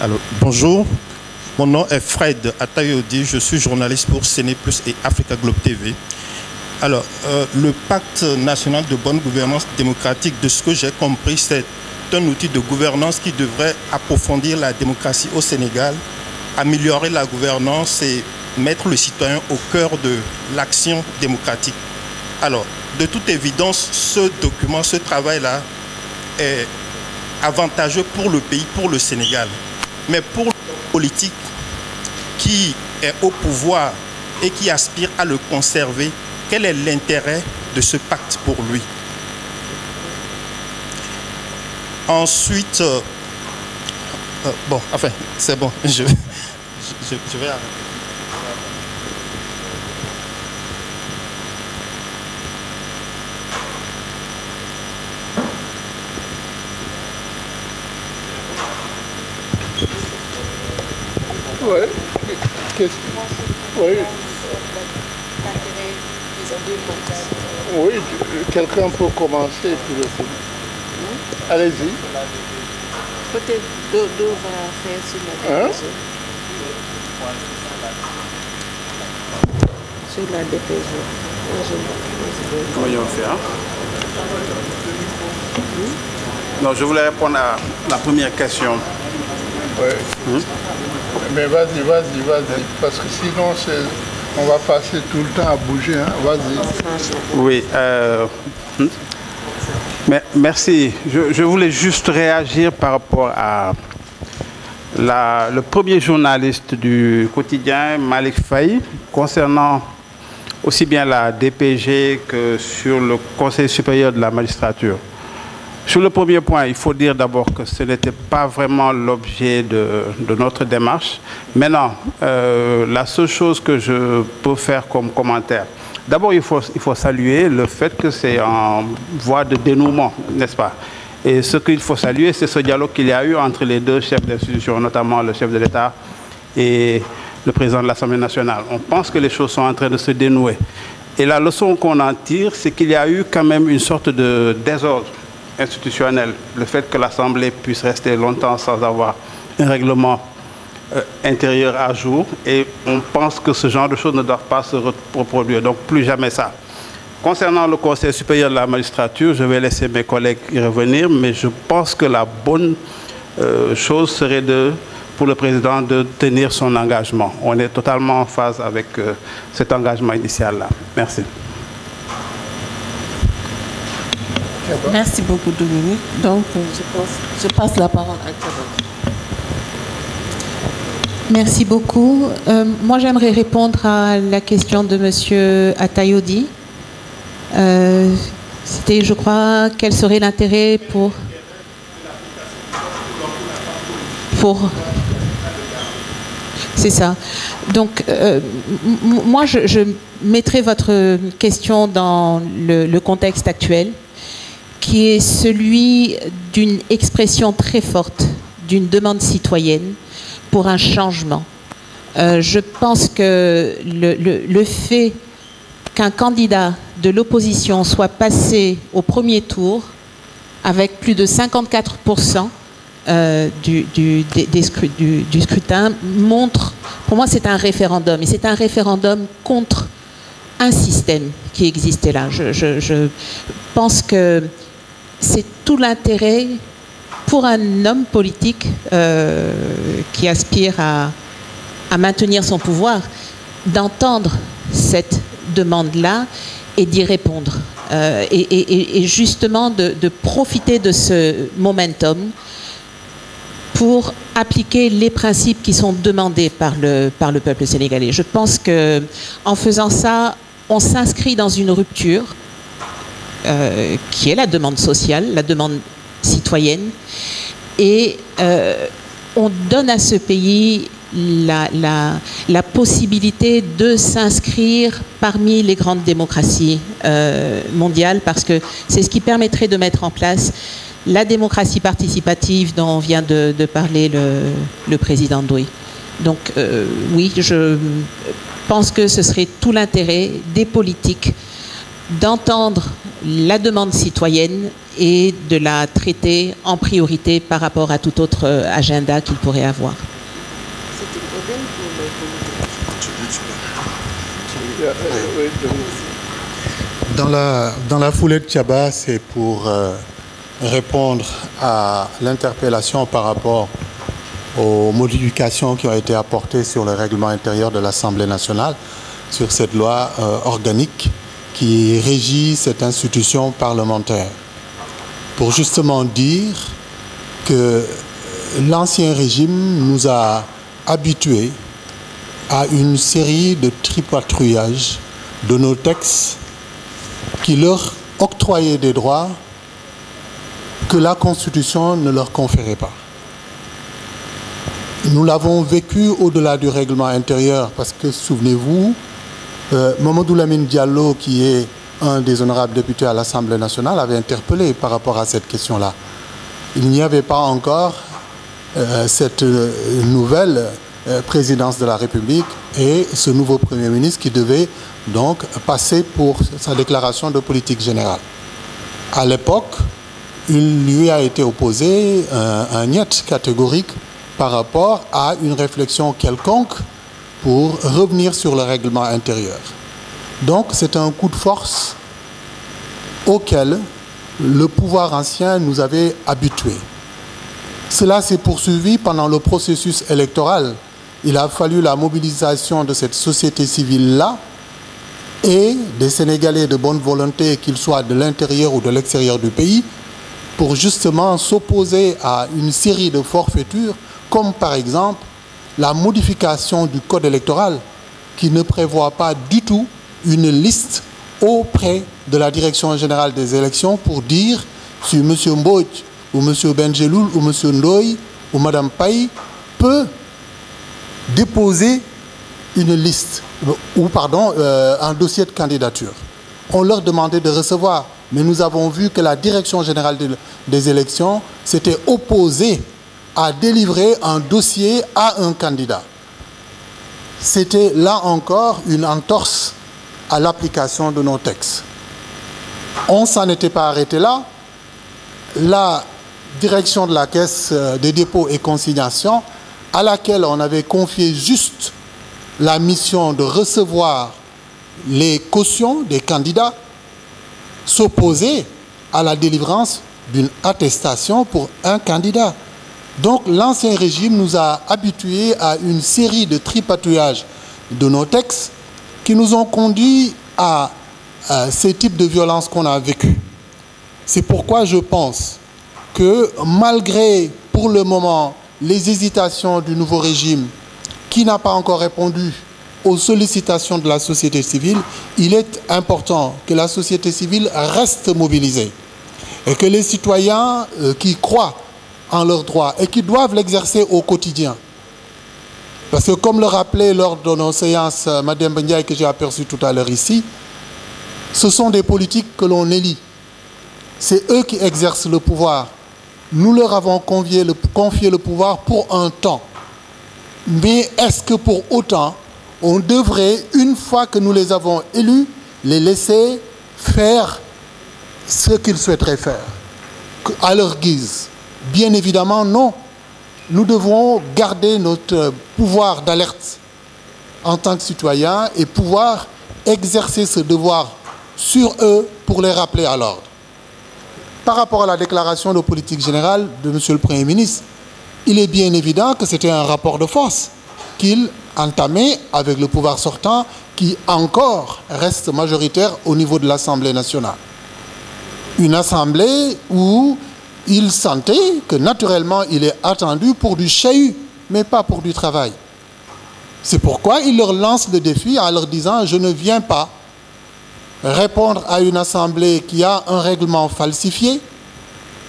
Alors, bonjour, mon nom est Fred Atayodi, je suis journaliste pour Séné Plus et Africa Globe TV. Alors, le pacte national de bonne gouvernance démocratique, de ce que j'ai compris, c'est un outil de gouvernance qui devrait approfondir la démocratie au Sénégal, améliorer la gouvernance et mettre le citoyen au cœur de l'action démocratique. Alors, de toute évidence, ce document, ce travail-là est avantageux pour le pays, pour le Sénégal. Mais pour le politique qui est au pouvoir et qui aspire à le conserver, quel est l'intérêt de ce pacte pour lui? Ensuite, bon, enfin, c'est bon, je vais arrêter. Oui. Oui. Oui, quelqu'un peut commencer puis le film. Allez-y. Peut-être deux va faire sur la DPG. Sur la DPG. Comment on fait, hein? Non, je voulais répondre à la première question. Oui. Mais vas-y, parce que sinon on va passer tout le temps à bouger, hein? Vas-y. Oui, mais merci. Je voulais juste réagir par rapport à le premier journaliste du quotidien, Malik Faye, concernant aussi bien la DPG que sur le Conseil supérieur de la magistrature. Sur le premier point, il faut dire d'abord que ce n'était pas vraiment l'objet de notre démarche. Maintenant, la seule chose que je peux faire comme commentaire, d'abord il faut saluer le fait que c'est en voie de dénouement, n'est-ce pas? Et ce qu'il faut saluer, c'est ce dialogue qu'il y a eu entre les deux chefs d'institution, notamment le chef de l'État et le président de l'Assemblée nationale. On pense que les choses sont en train de se dénouer. Et la leçon qu'on en tire, c'est qu'il y a eu quand même une sorte de désordre institutionnel, le fait que l'Assemblée puisse rester longtemps sans avoir un règlement intérieur à jour, et on pense que ce genre de choses ne doivent pas se reproduire, donc plus jamais ça. Concernant le Conseil supérieur de la magistrature, je vais laisser mes collègues y revenir, mais je pense que la bonne chose serait pour le président de tenir son engagement. On est totalement en phase avec cet engagement initial-là. Merci. Merci beaucoup, Dominique. Donc, je passe la parole à Carole. Merci beaucoup. Moi, j'aimerais répondre à la question de M. Atayodi. C'était, je crois, quel serait l'intérêt pour... C'est ça. Donc, moi, je mettrai votre question dans le contexte actuel, qui est celui d'une expression très forte, d'une demande citoyenne pour un changement. Je pense que le fait qu'un candidat de l'opposition soit passé au premier tour avec plus de 54% du scrutin montre, pour moi c'est un référendum, et c'est un référendum contre un système qui existait là. Je pense que c'est tout l'intérêt pour un homme politique qui aspire à maintenir son pouvoir d'entendre cette demande-là et d'y répondre. Et justement de profiter de ce momentum pour appliquer les principes qui sont demandés par le peuple sénégalais. Je pense qu'en faisant ça, on s'inscrit dans une rupture qui est la demande sociale, la demande citoyenne, et on donne à ce pays la possibilité de s'inscrire parmi les grandes démocraties mondiales, parce que c'est ce qui permettrait de mettre en place la démocratie participative dont vient de parler le président Ndoye. Donc oui, je pense que ce serait tout l'intérêt des politiques d'entendre la demande citoyenne et de la traiter en priorité par rapport à tout autre agenda qu'il pourrait avoir. Dans la foulée de Tchaba, c'est pour répondre à l'interpellation par rapport aux modifications qui ont été apportées sur le règlement intérieur de l'Assemblée nationale, sur cette loi organique qui régit cette institution parlementaire, pour justement dire que l'ancien régime nous a habitués à une série de tripatouillages de nos textes qui leur octroyaient des droits que la Constitution ne leur conférait pas. Nous l'avons vécu au-delà du règlement intérieur parce que, souvenez-vous, Mamadou Lamine Diallo, qui est un des honorables députés à l'Assemblée nationale, avait interpellé par rapport à cette question-là. Il n'y avait pas encore cette nouvelle présidence de la République et ce nouveau Premier ministre qui devait donc passer pour sa déclaration de politique générale. À l'époque, il lui a été opposé un niet catégorique par rapport à une réflexion quelconque pour revenir sur le règlement intérieur. Donc c'est un coup de force auquel le pouvoir ancien nous avait habitués. Cela s'est poursuivi pendant le processus électoral. Il a fallu la mobilisation de cette société civile-là et des Sénégalais de bonne volonté, qu'ils soient de l'intérieur ou de l'extérieur du pays, pour justement s'opposer à une série de forfaitures, comme par exemple la modification du code électoral qui ne prévoit pas du tout une liste auprès de la Direction générale des élections pour dire si M. Mbodj ou M. Benjeloul ou M. Ndoye ou Mme Paye peut déposer une liste, ou pardon, un dossier de candidature. On leur demandait de recevoir, mais nous avons vu que la Direction générale des élections s'était opposée à délivrer un dossier à un candidat. C'était là encore une entorse à l'application de nos textes. On ne s'en était pas arrêté là. La direction de la Caisse des dépôts et consignations, à laquelle on avait confié juste la mission de recevoir les cautions des candidats, s'opposait à la délivrance d'une attestation pour un candidat. Donc l'ancien régime nous a habitués à une série de tripatouillages de nos textes qui nous ont conduits à ces types de violences qu'on a vécues. C'est pourquoi je pense que malgré pour le moment les hésitations du nouveau régime qui n'a pas encore répondu aux sollicitations de la société civile, il est important que la société civile reste mobilisée et que les citoyens qui croient en leurs droits et qui doivent l'exercer au quotidien. Parce que comme le rappelait lors de nos séances Mme Bendiaï que j'ai aperçu tout à l'heure ici, ce sont des politiques que l'on élit. C'est eux qui exercent le pouvoir. Nous leur avons confié le pouvoir pour un temps. Mais est-ce que pour autant, on devrait, une fois que nous les avons élus, les laisser faire ce qu'ils souhaiteraient faire, à leur guise. Bien évidemment, non. Nous devons garder notre pouvoir d'alerte en tant que citoyens et pouvoir exercer ce devoir sur eux pour les rappeler à l'ordre. Par rapport à la déclaration de politique générale de M. le Premier ministre, il est bien évident que c'était un rapport de force qu'il entamait avec le pouvoir sortant qui encore reste majoritaire au niveau de l'Assemblée nationale. Une assemblée où il sentait que naturellement il est attendu pour du chahut, mais pas pour du travail. C'est pourquoi il leur lance le défi en leur disant « Je ne viens pas répondre à une assemblée qui a un règlement falsifié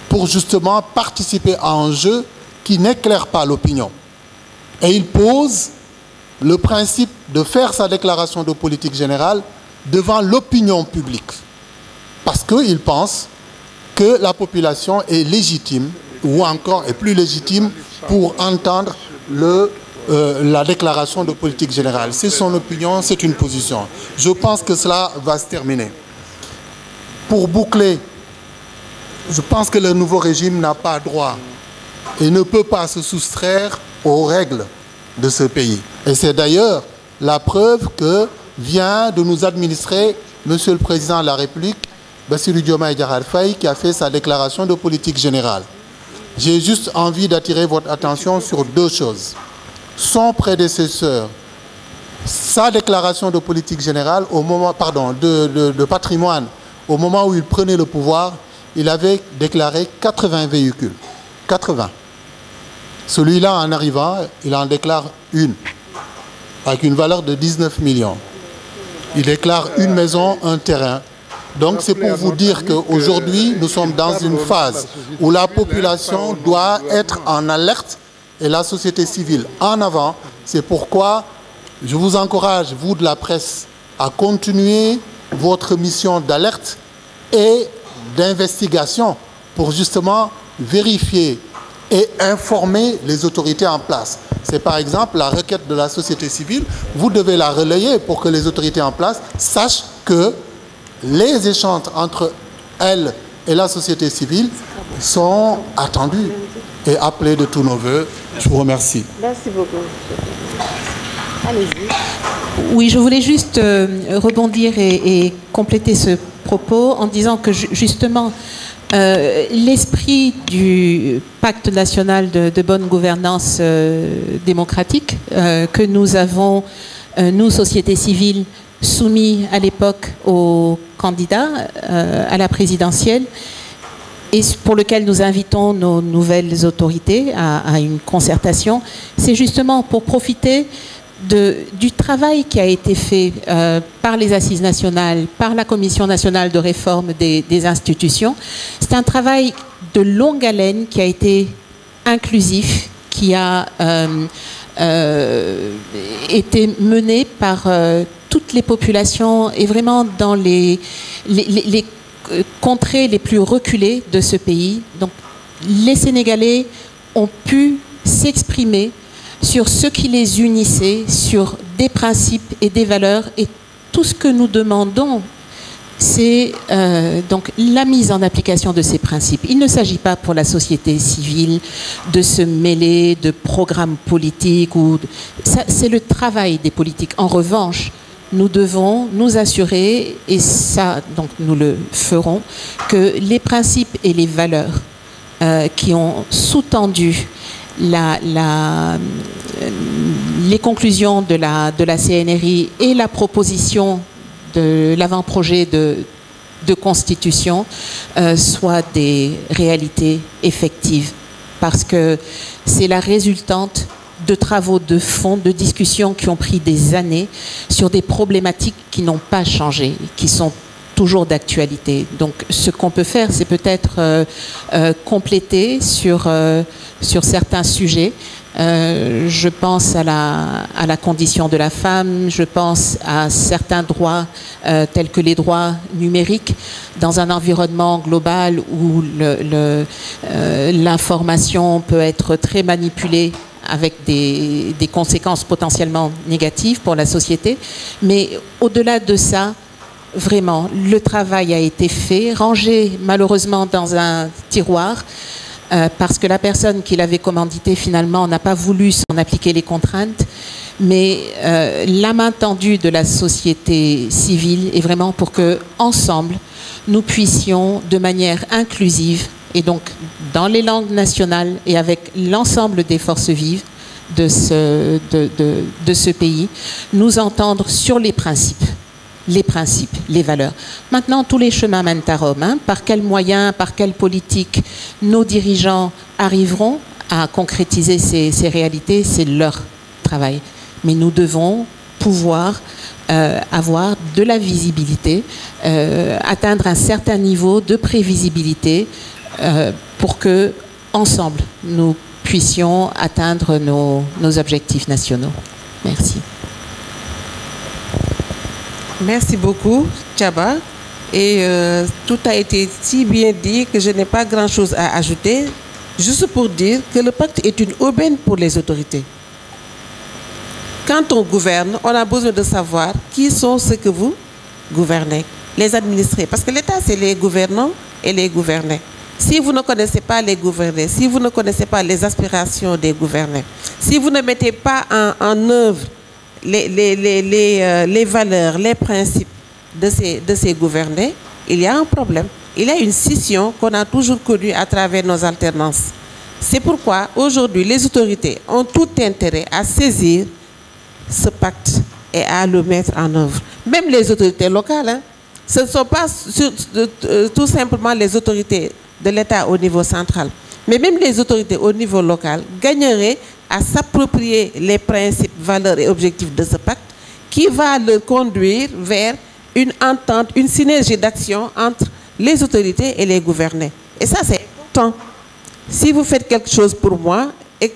pour justement participer à un jeu qui n'éclaire pas l'opinion. » Et il pose le principe de faire sa déclaration de politique générale devant l'opinion publique. Parce qu'il pense que la population est légitime, ou encore est plus légitime, pour entendre la déclaration de politique générale. C'est son opinion, c'est une position. Je pense que cela va se terminer. Pour boucler, je pense que le nouveau régime n'a pas droit et ne peut pas se soustraire aux règles de ce pays. Et c'est d'ailleurs la preuve que vient de nous administrer Monsieur le Président de la République, Bassirou Diomaye Diakhar Faye, qui a fait sa déclaration de politique générale. J'ai juste envie d'attirer votre attention sur deux choses. Son prédécesseur, sa déclaration de politique générale, au moment, de patrimoine, au moment où il prenait le pouvoir, il avait déclaré 80 véhicules. 80. Celui-là, en arrivant, il en déclare une, avec une valeur de 19 millions. Il déclare une maison, un terrain. Donc c'est pour vous dire qu'aujourd'hui, nous sommes dans une phase où la population doit être en alerte et la société civile en avant. C'est pourquoi je vous encourage, vous de la presse, à continuer votre mission d'alerte et d'investigation pour justement vérifier et informer les autorités en place. C'est par exemple la requête de la société civile, vous devez la relayer pour que les autorités en place sachent que les échanges entre elles et la société civile sont attendus et appelés de tous nos voeux. Je vous remercie. Merci beaucoup. Allez-y. Oui, je voulais juste rebondir et compléter ce propos en disant que justement, l'esprit du pacte national de bonne gouvernance démocratique que nous avons, nous, société civile, soumis à l'époque aux candidats à la présidentielle, et pour lequel nous invitons nos nouvelles autorités à une concertation, c'est justement pour profiter du travail qui a été fait par les Assises nationales, par la Commission nationale de réforme des institutions. C'est un travail de longue haleine qui a été inclusif, qui a été mené par toutes les populations et vraiment dans les contrées les plus reculées de ce pays. Donc, les Sénégalais ont pu s'exprimer sur ce qui les unissait, sur des principes et des valeurs. Et tout ce que nous demandons, c'est donc la mise en application de ces principes. Il ne s'agit pas pour la société civile de se mêler de programmes politiques. C'est le travail des politiques. En revanche, nous devons nous assurer, et ça, donc nous le ferons, que les principes et les valeurs qui ont sous-tendu les conclusions de la CNRI et la proposition de l'avant-projet de constitution soient des réalités effectives, parce que c'est la résultante de travaux de fond, de discussions qui ont pris des années sur des problématiques qui n'ont pas changé, qui sont toujours d'actualité. Donc ce qu'on peut faire, c'est peut-être compléter sur certains sujets. Je pense à la condition de la femme, je pense à certains droits tels que les droits numériques dans un environnement global où l'information peut être très manipulée avec des conséquences potentiellement négatives pour la société. Mais au-delà de ça, vraiment, le travail a été fait, rangé malheureusement dans un tiroir, parce que la personne qui l'avait commandité finalement n'a pas voulu s'en appliquer les contraintes. Mais la main tendue de la société civile est vraiment pour que, ensemble, nous puissions, de manière inclusive, et donc dans les langues nationales et avec l'ensemble des forces vives de ce pays, nous entendre sur les principes, les valeurs. Maintenant, tous les chemins mènent à Rome. Hein. Par quels moyens, par quelle politique nos dirigeants arriveront à concrétiser ces réalités, c'est leur travail. Mais nous devons pouvoir avoir de la visibilité, atteindre un certain niveau de prévisibilité pour que, ensemble, nous puissions atteindre nos objectifs nationaux. Merci. Merci beaucoup, Tchaba. Et tout a été si bien dit que je n'ai pas grand-chose à ajouter, juste pour dire que le pacte est une aubaine pour les autorités. Quand on gouverne, on a besoin de savoir qui sont ceux que vous gouvernez, les administrés. Parce que l'État, c'est les gouvernants et les gouvernés. Si vous ne connaissez pas les gouvernés, si vous ne connaissez pas les aspirations des gouvernés, si vous ne mettez pas en œuvre les valeurs, les principes de ces gouvernés, il y a un problème. Il y a une scission qu'on a toujours connue à travers nos alternances. C'est pourquoi, aujourd'hui, les autorités ont tout intérêt à saisir ce pacte et à le mettre en œuvre. Même les autorités locales, hein, ce ne sont pas tout simplement les autorités de l'État au niveau central, mais même les autorités au niveau local gagneraient à s'approprier les principes, valeurs et objectifs de ce pacte qui va le conduire vers une entente, une synergie d'action entre les autorités et les gouvernés. Et ça, c'est important. Si vous faites quelque chose pour moi, et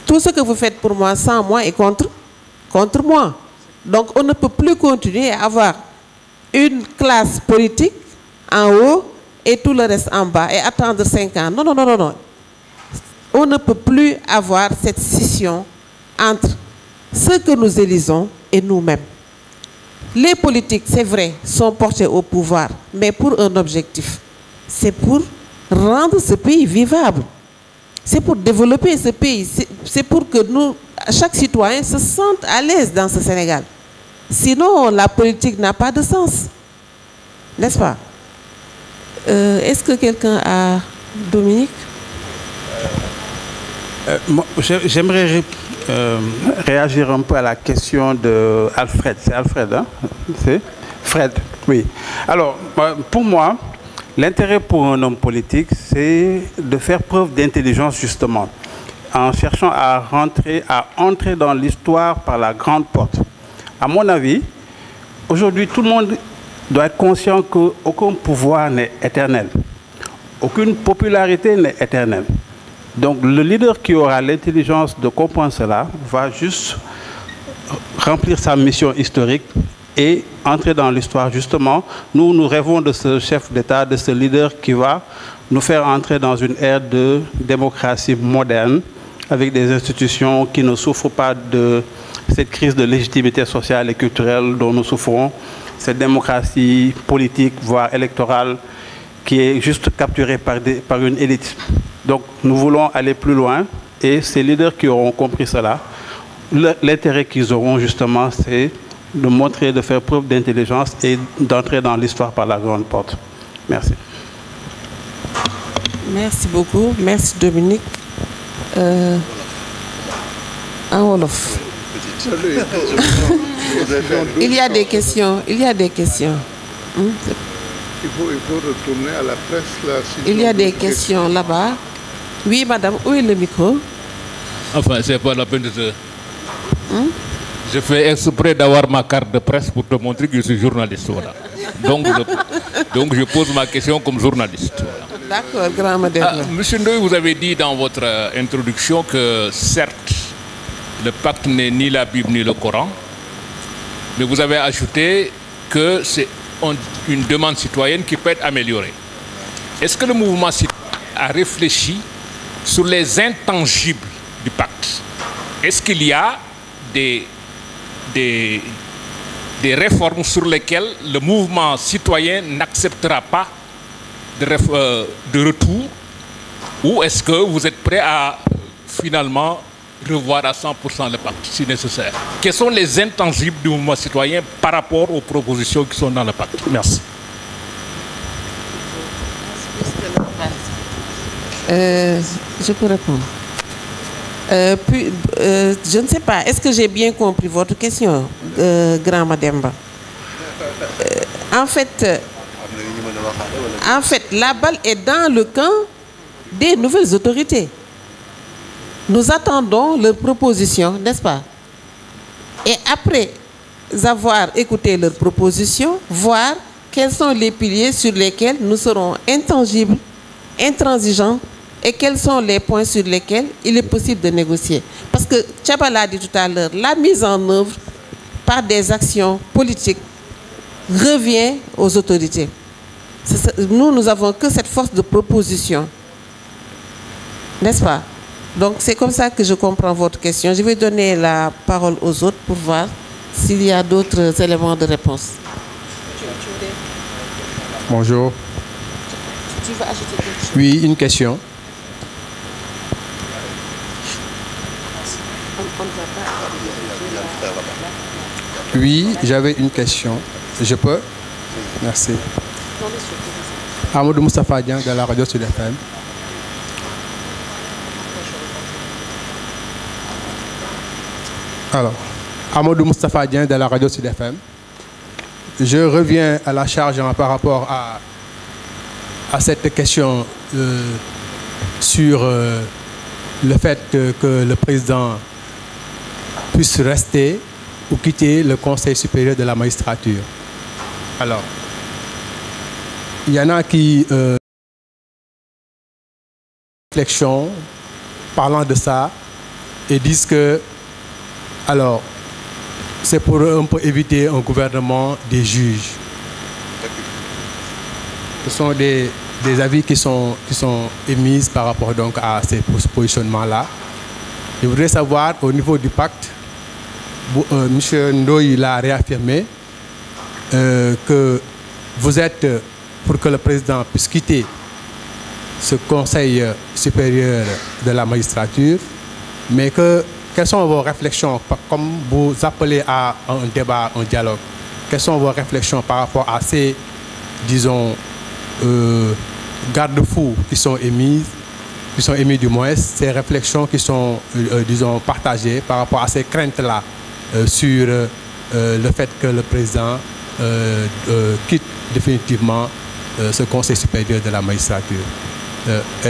tout ce que vous faites pour moi sans moi est contre moi. Donc on ne peut plus continuer à avoir une classe politique en haut et tout le reste en bas et attendre 5 ans. Non, non, non, non, non. On ne peut plus avoir cette scission entre ceux que nous élisons et nous-mêmes. Les politiques, c'est vrai, sont portés au pouvoir, mais pour un objectif. C'est pour rendre ce pays vivable. C'est pour développer ce pays. C'est pour que nous, chaque citoyen se sente à l'aise dans ce Sénégal. Sinon, la politique n'a pas de sens. N'est-ce pas? Est-ce que quelqu'un a... Dominique? J'aimerais réagir un peu à la question de Alfred. C'est Alfred, hein? C'est Fred, oui. Alors, pour moi, l'intérêt pour un homme politique, c'est de faire preuve d'intelligence, justement, en cherchant à entrer dans l'histoire par la grande porte. À mon avis, aujourd'hui, tout le monde doit être conscient qu'aucun pouvoir n'est éternel. Aucune popularité n'est éternelle. Donc, le leader qui aura l'intelligence de comprendre cela va juste remplir sa mission historique et entrer dans l'histoire. Justement, nous rêvons de ce chef d'État, de ce leader qui va nous faire entrer dans une ère de démocratie moderne, avec des institutions qui ne souffrent pas de cette crise de légitimité sociale et culturelle dont nous souffrons, cette démocratie politique, voire électorale, qui est juste capturée par une élite. Donc, nous voulons aller plus loin, et ces leaders qui auront compris cela, l'intérêt qu'ils auront justement, c'est de montrer, de faire preuve d'intelligence et d'entrer dans l'histoire par la grande porte. Merci. Merci beaucoup. Merci Dominique. En Wolof. Il y a des questions. Il y a des questions. Il faut retourner à la presse là. Il y a des questions là-bas. Oui, madame, où est le micro? Enfin, c'est pas la peine de te... Je fais exprès d'avoir ma carte de presse pour te montrer que je suis journaliste. Voilà. Donc je pose ma question comme journaliste. Voilà. D'accord, grand madame. Monsieur Ndoye, vous avez dit dans votre introduction que certes, le pacte n'est ni la Bible ni le Coran, mais vous avez ajouté que c'est une demande citoyenne qui peut être améliorée. Est-ce que le mouvement citoyen a réfléchi sur les intangibles du pacte? Est-ce qu'il y a des des réformes sur lesquelles le mouvement citoyen n'acceptera pas de retour, ou est-ce que vous êtes prêt à finalement revoir à 100% le pacte si nécessaire? Quels sont les intangibles du mouvement citoyen par rapport aux propositions qui sont dans le pacte? Merci. Je peux répondre. Je ne sais pas, est-ce que j'ai bien compris votre question, Grand Mademba? En fait, la balle est dans le camp des nouvelles autorités. Nous attendons leurs propositions, n'est-ce pas? Et après avoir écouté leurs propositions, voir quels sont les piliers sur lesquels nous serons intangibles, intransigeants, et quels sont les points sur lesquels il est possible de négocier. Parce que Tchaba l'a dit tout à l'heure, la mise en œuvre par des actions politiques revient aux autorités. Nous n'avons que cette force de proposition. N'est-ce pas? Donc c'est comme ça que je comprends votre question. Je vais donner la parole aux autres pour voir s'il y a d'autres éléments de réponse. Bonjour. Tu veux ajouter quelque chose? Oui, une question. Oui, j'avais une question. Je peux? Merci. Amadou Moustapha Dieng de la radio Sud FM. Alors, Amadou Moustapha Dieng de la radio Sud FM. Je reviens à la charge par rapport à cette question sur le fait que le président puisse rester ou quitter le Conseil supérieur de la magistrature. Alors, il y en a qui réflexion parlant de ça et disent que alors c'est pour un peu éviter un gouvernement des juges. Ce sont des avis qui sont émis par rapport donc à ces positionnements-là. Je voudrais savoir au niveau du pacte, M. Ndoye l'a réaffirmé, que vous êtes pour que le président puisse quitter ce Conseil supérieur de la magistrature, mais quelles sont vos réflexions, comme vous appelez à un débat, un dialogue, quelles sont vos réflexions par rapport à ces, disons, garde-fous qui sont émis du moins, ces réflexions qui sont, disons, partagées par rapport à ces craintes-là sur le fait que le président quitte définitivement ce Conseil supérieur de la magistrature.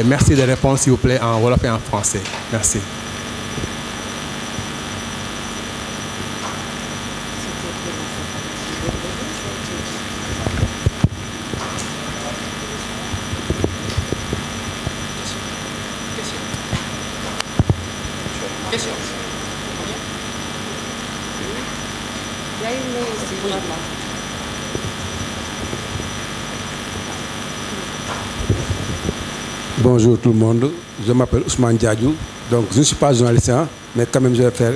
Merci de répondre, s'il vous plaît, en wolof et en français. Merci. Bonjour tout le monde, je m'appelle Ousmane Diadjou, donc je ne suis pas journaliste, mais quand même je vais faire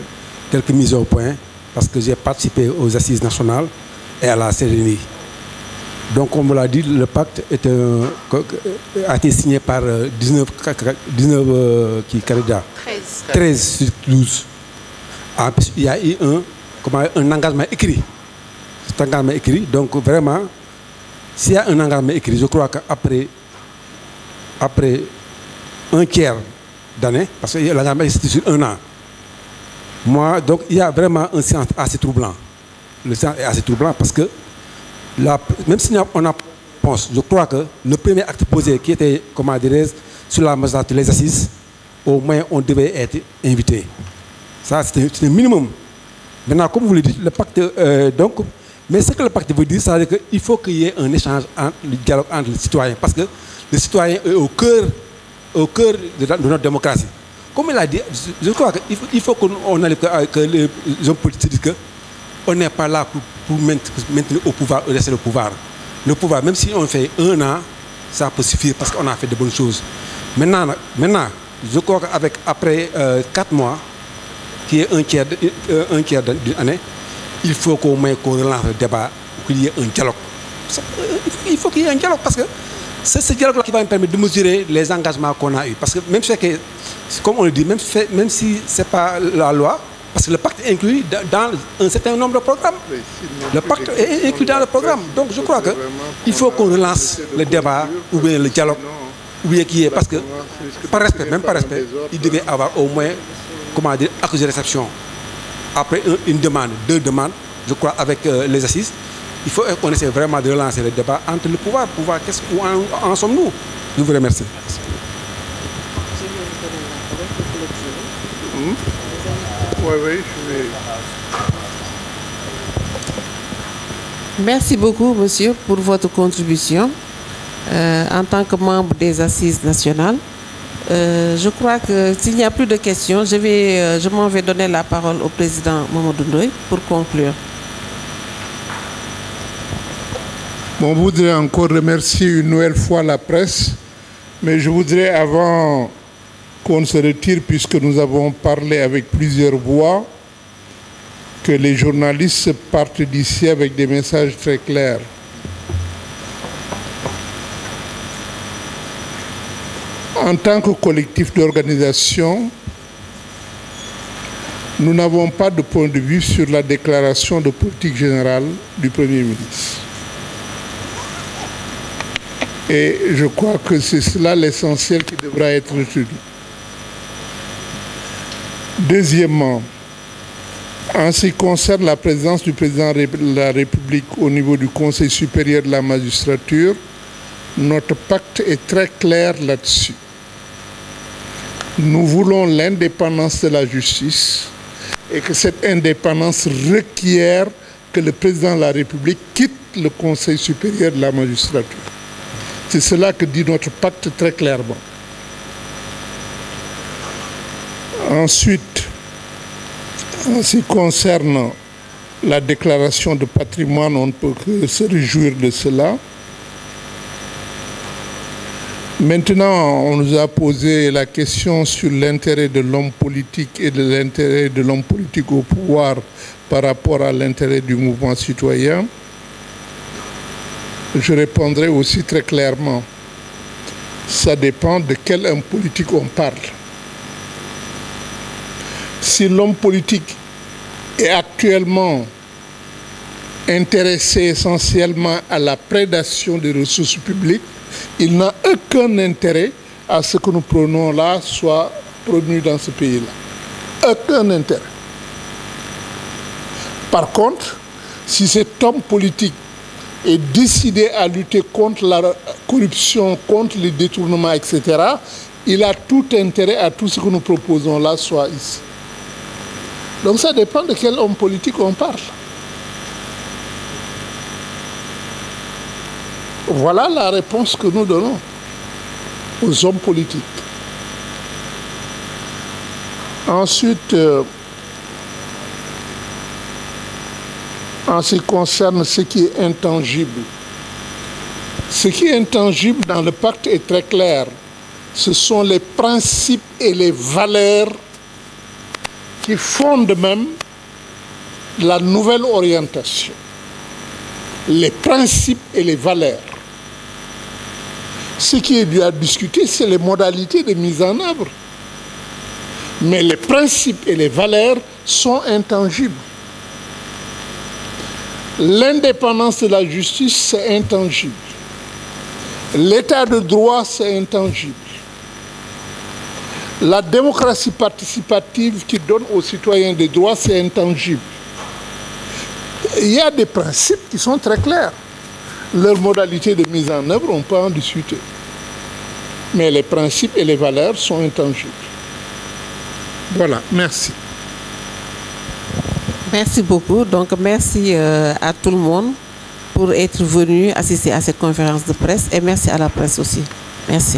quelques mises au point parce que j'ai participé aux assises nationales et à la cérémonie. Donc comme on l'a dit, le pacte a été signé par 19 candidats. 13 sur 12. Il y a eu un engagement écrit. C'est un engagement écrit, donc vraiment, s'il y a un engagement écrit, je crois qu'après un tiers d'année, parce que l'engagement est sur un an. Moi, donc, il y a vraiment un silence assez troublant. Le silence est assez troublant parce que, même si on a pense, je crois que le premier acte posé qui était, comment dirais-je, sur la magistrature, les assises, au moins on devait être invité. Ça, c'est un minimum. Maintenant, comme vous le dites, le pacte, mais ce que le pacte veut dire, c'est qu'il faut qu'il y ait un échange, le dialogue entre les citoyens, parce que le citoyen est au cœur de notre démocratie. Comme il a dit, je crois qu'il faut qu'on aille que les hommes politiques disent qu'on n'est pas là pour maintenir au pouvoir ou laisser le pouvoir. Le pouvoir, même si on fait un an, ça peut suffire parce qu'on a fait de bonnes choses. Maintenant je crois qu'après 4 mois, qui est un tiers d'une année, il faut qu'au moins qu'on relance le débat, qu'il y ait un dialogue. Il faut qu'il y ait un dialogue parce que c'est ce dialogue qui va nous permettre de mesurer les engagements qu'on a eus. Parce que même si, comme on le dit, même si ce n'est pas la loi, parce que le pacte est inclus dans un certain nombre de programmes. Le pacte est inclus dans le programme. Donc je crois qu'il faut qu'on relance le débat ou bien le dialogue. Ou bien qu'il y ait, parce que par respect, même par respect, il devait avoir au moins, comment dire, acte de réception. Après une demande, 2 demandes, je crois, avec les assises, il faut qu'on essaie vraiment de relancer le débat entre le pouvoir, où en sommes-nous. Je vous remercie. Merci beaucoup, monsieur, pour votre contribution en tant que membre des Assises nationales. Je crois que s'il n'y a plus de questions, je m'en vais donner la parole au président Mamadou Ndoye pour conclure. Bon, je voudrais encore remercier une nouvelle fois la presse, mais je voudrais, avant qu'on se retire, puisque nous avons parlé avec plusieurs voix, que les journalistes partent d'ici avec des messages très clairs. En tant que collectif d'organisation, nous n'avons pas de point de vue sur la déclaration de politique générale du Premier ministre. Et je crois que c'est cela l'essentiel qui devra être retenu. Deuxièmement, en ce qui concerne la présence du président de la République au niveau du Conseil supérieur de la magistrature, notre pacte est très clair là-dessus. Nous voulons l'indépendance de la justice et que cette indépendance requiert que le président de la République quitte le Conseil supérieur de la magistrature. C'est cela que dit notre pacte très clairement. Ensuite, en ce qui concerne la déclaration de patrimoine, on ne peut que se réjouir de cela. Maintenant, on nous a posé la question sur l'intérêt de l'homme politique et de l'intérêt de l'homme politique au pouvoir par rapport à l'intérêt du mouvement citoyen. Je répondrai aussi très clairement. Ça dépend de quel homme politique on parle. Si l'homme politique est actuellement intéressé essentiellement à la prédation des ressources publiques, il n'a aucun intérêt à ce que nous prenons là soit produit dans ce pays-là. Aucun intérêt. Par contre, si cet homme politique est décidé à lutter contre la corruption, contre les détournements, etc., il a tout intérêt à tout ce que nous proposons là soit ici. Donc ça dépend de quel homme politique on parle. Voilà la réponse que nous donnons aux hommes politiques. Ensuite, en ce qui concerne ce qui est intangible, ce qui est intangible dans le pacte est très clair. Ce sont les principes et les valeurs qui fondent même la nouvelle orientation. Les principes et les valeurs. Ce qui est dû à discuter, c'est les modalités de mise en œuvre. Mais les principes et les valeurs sont intangibles. L'indépendance de la justice, c'est intangible. L'état de droit, c'est intangible. La démocratie participative qui donne aux citoyens des droits, c'est intangible. Il y a des principes qui sont très clairs. Leurs modalités de mise en œuvre, on peut en discuter. Mais les principes et les valeurs sont intangibles. Voilà, merci. Merci beaucoup. Donc, merci à tout le monde pour être venu assister à cette conférence de presse et merci à la presse aussi. Merci.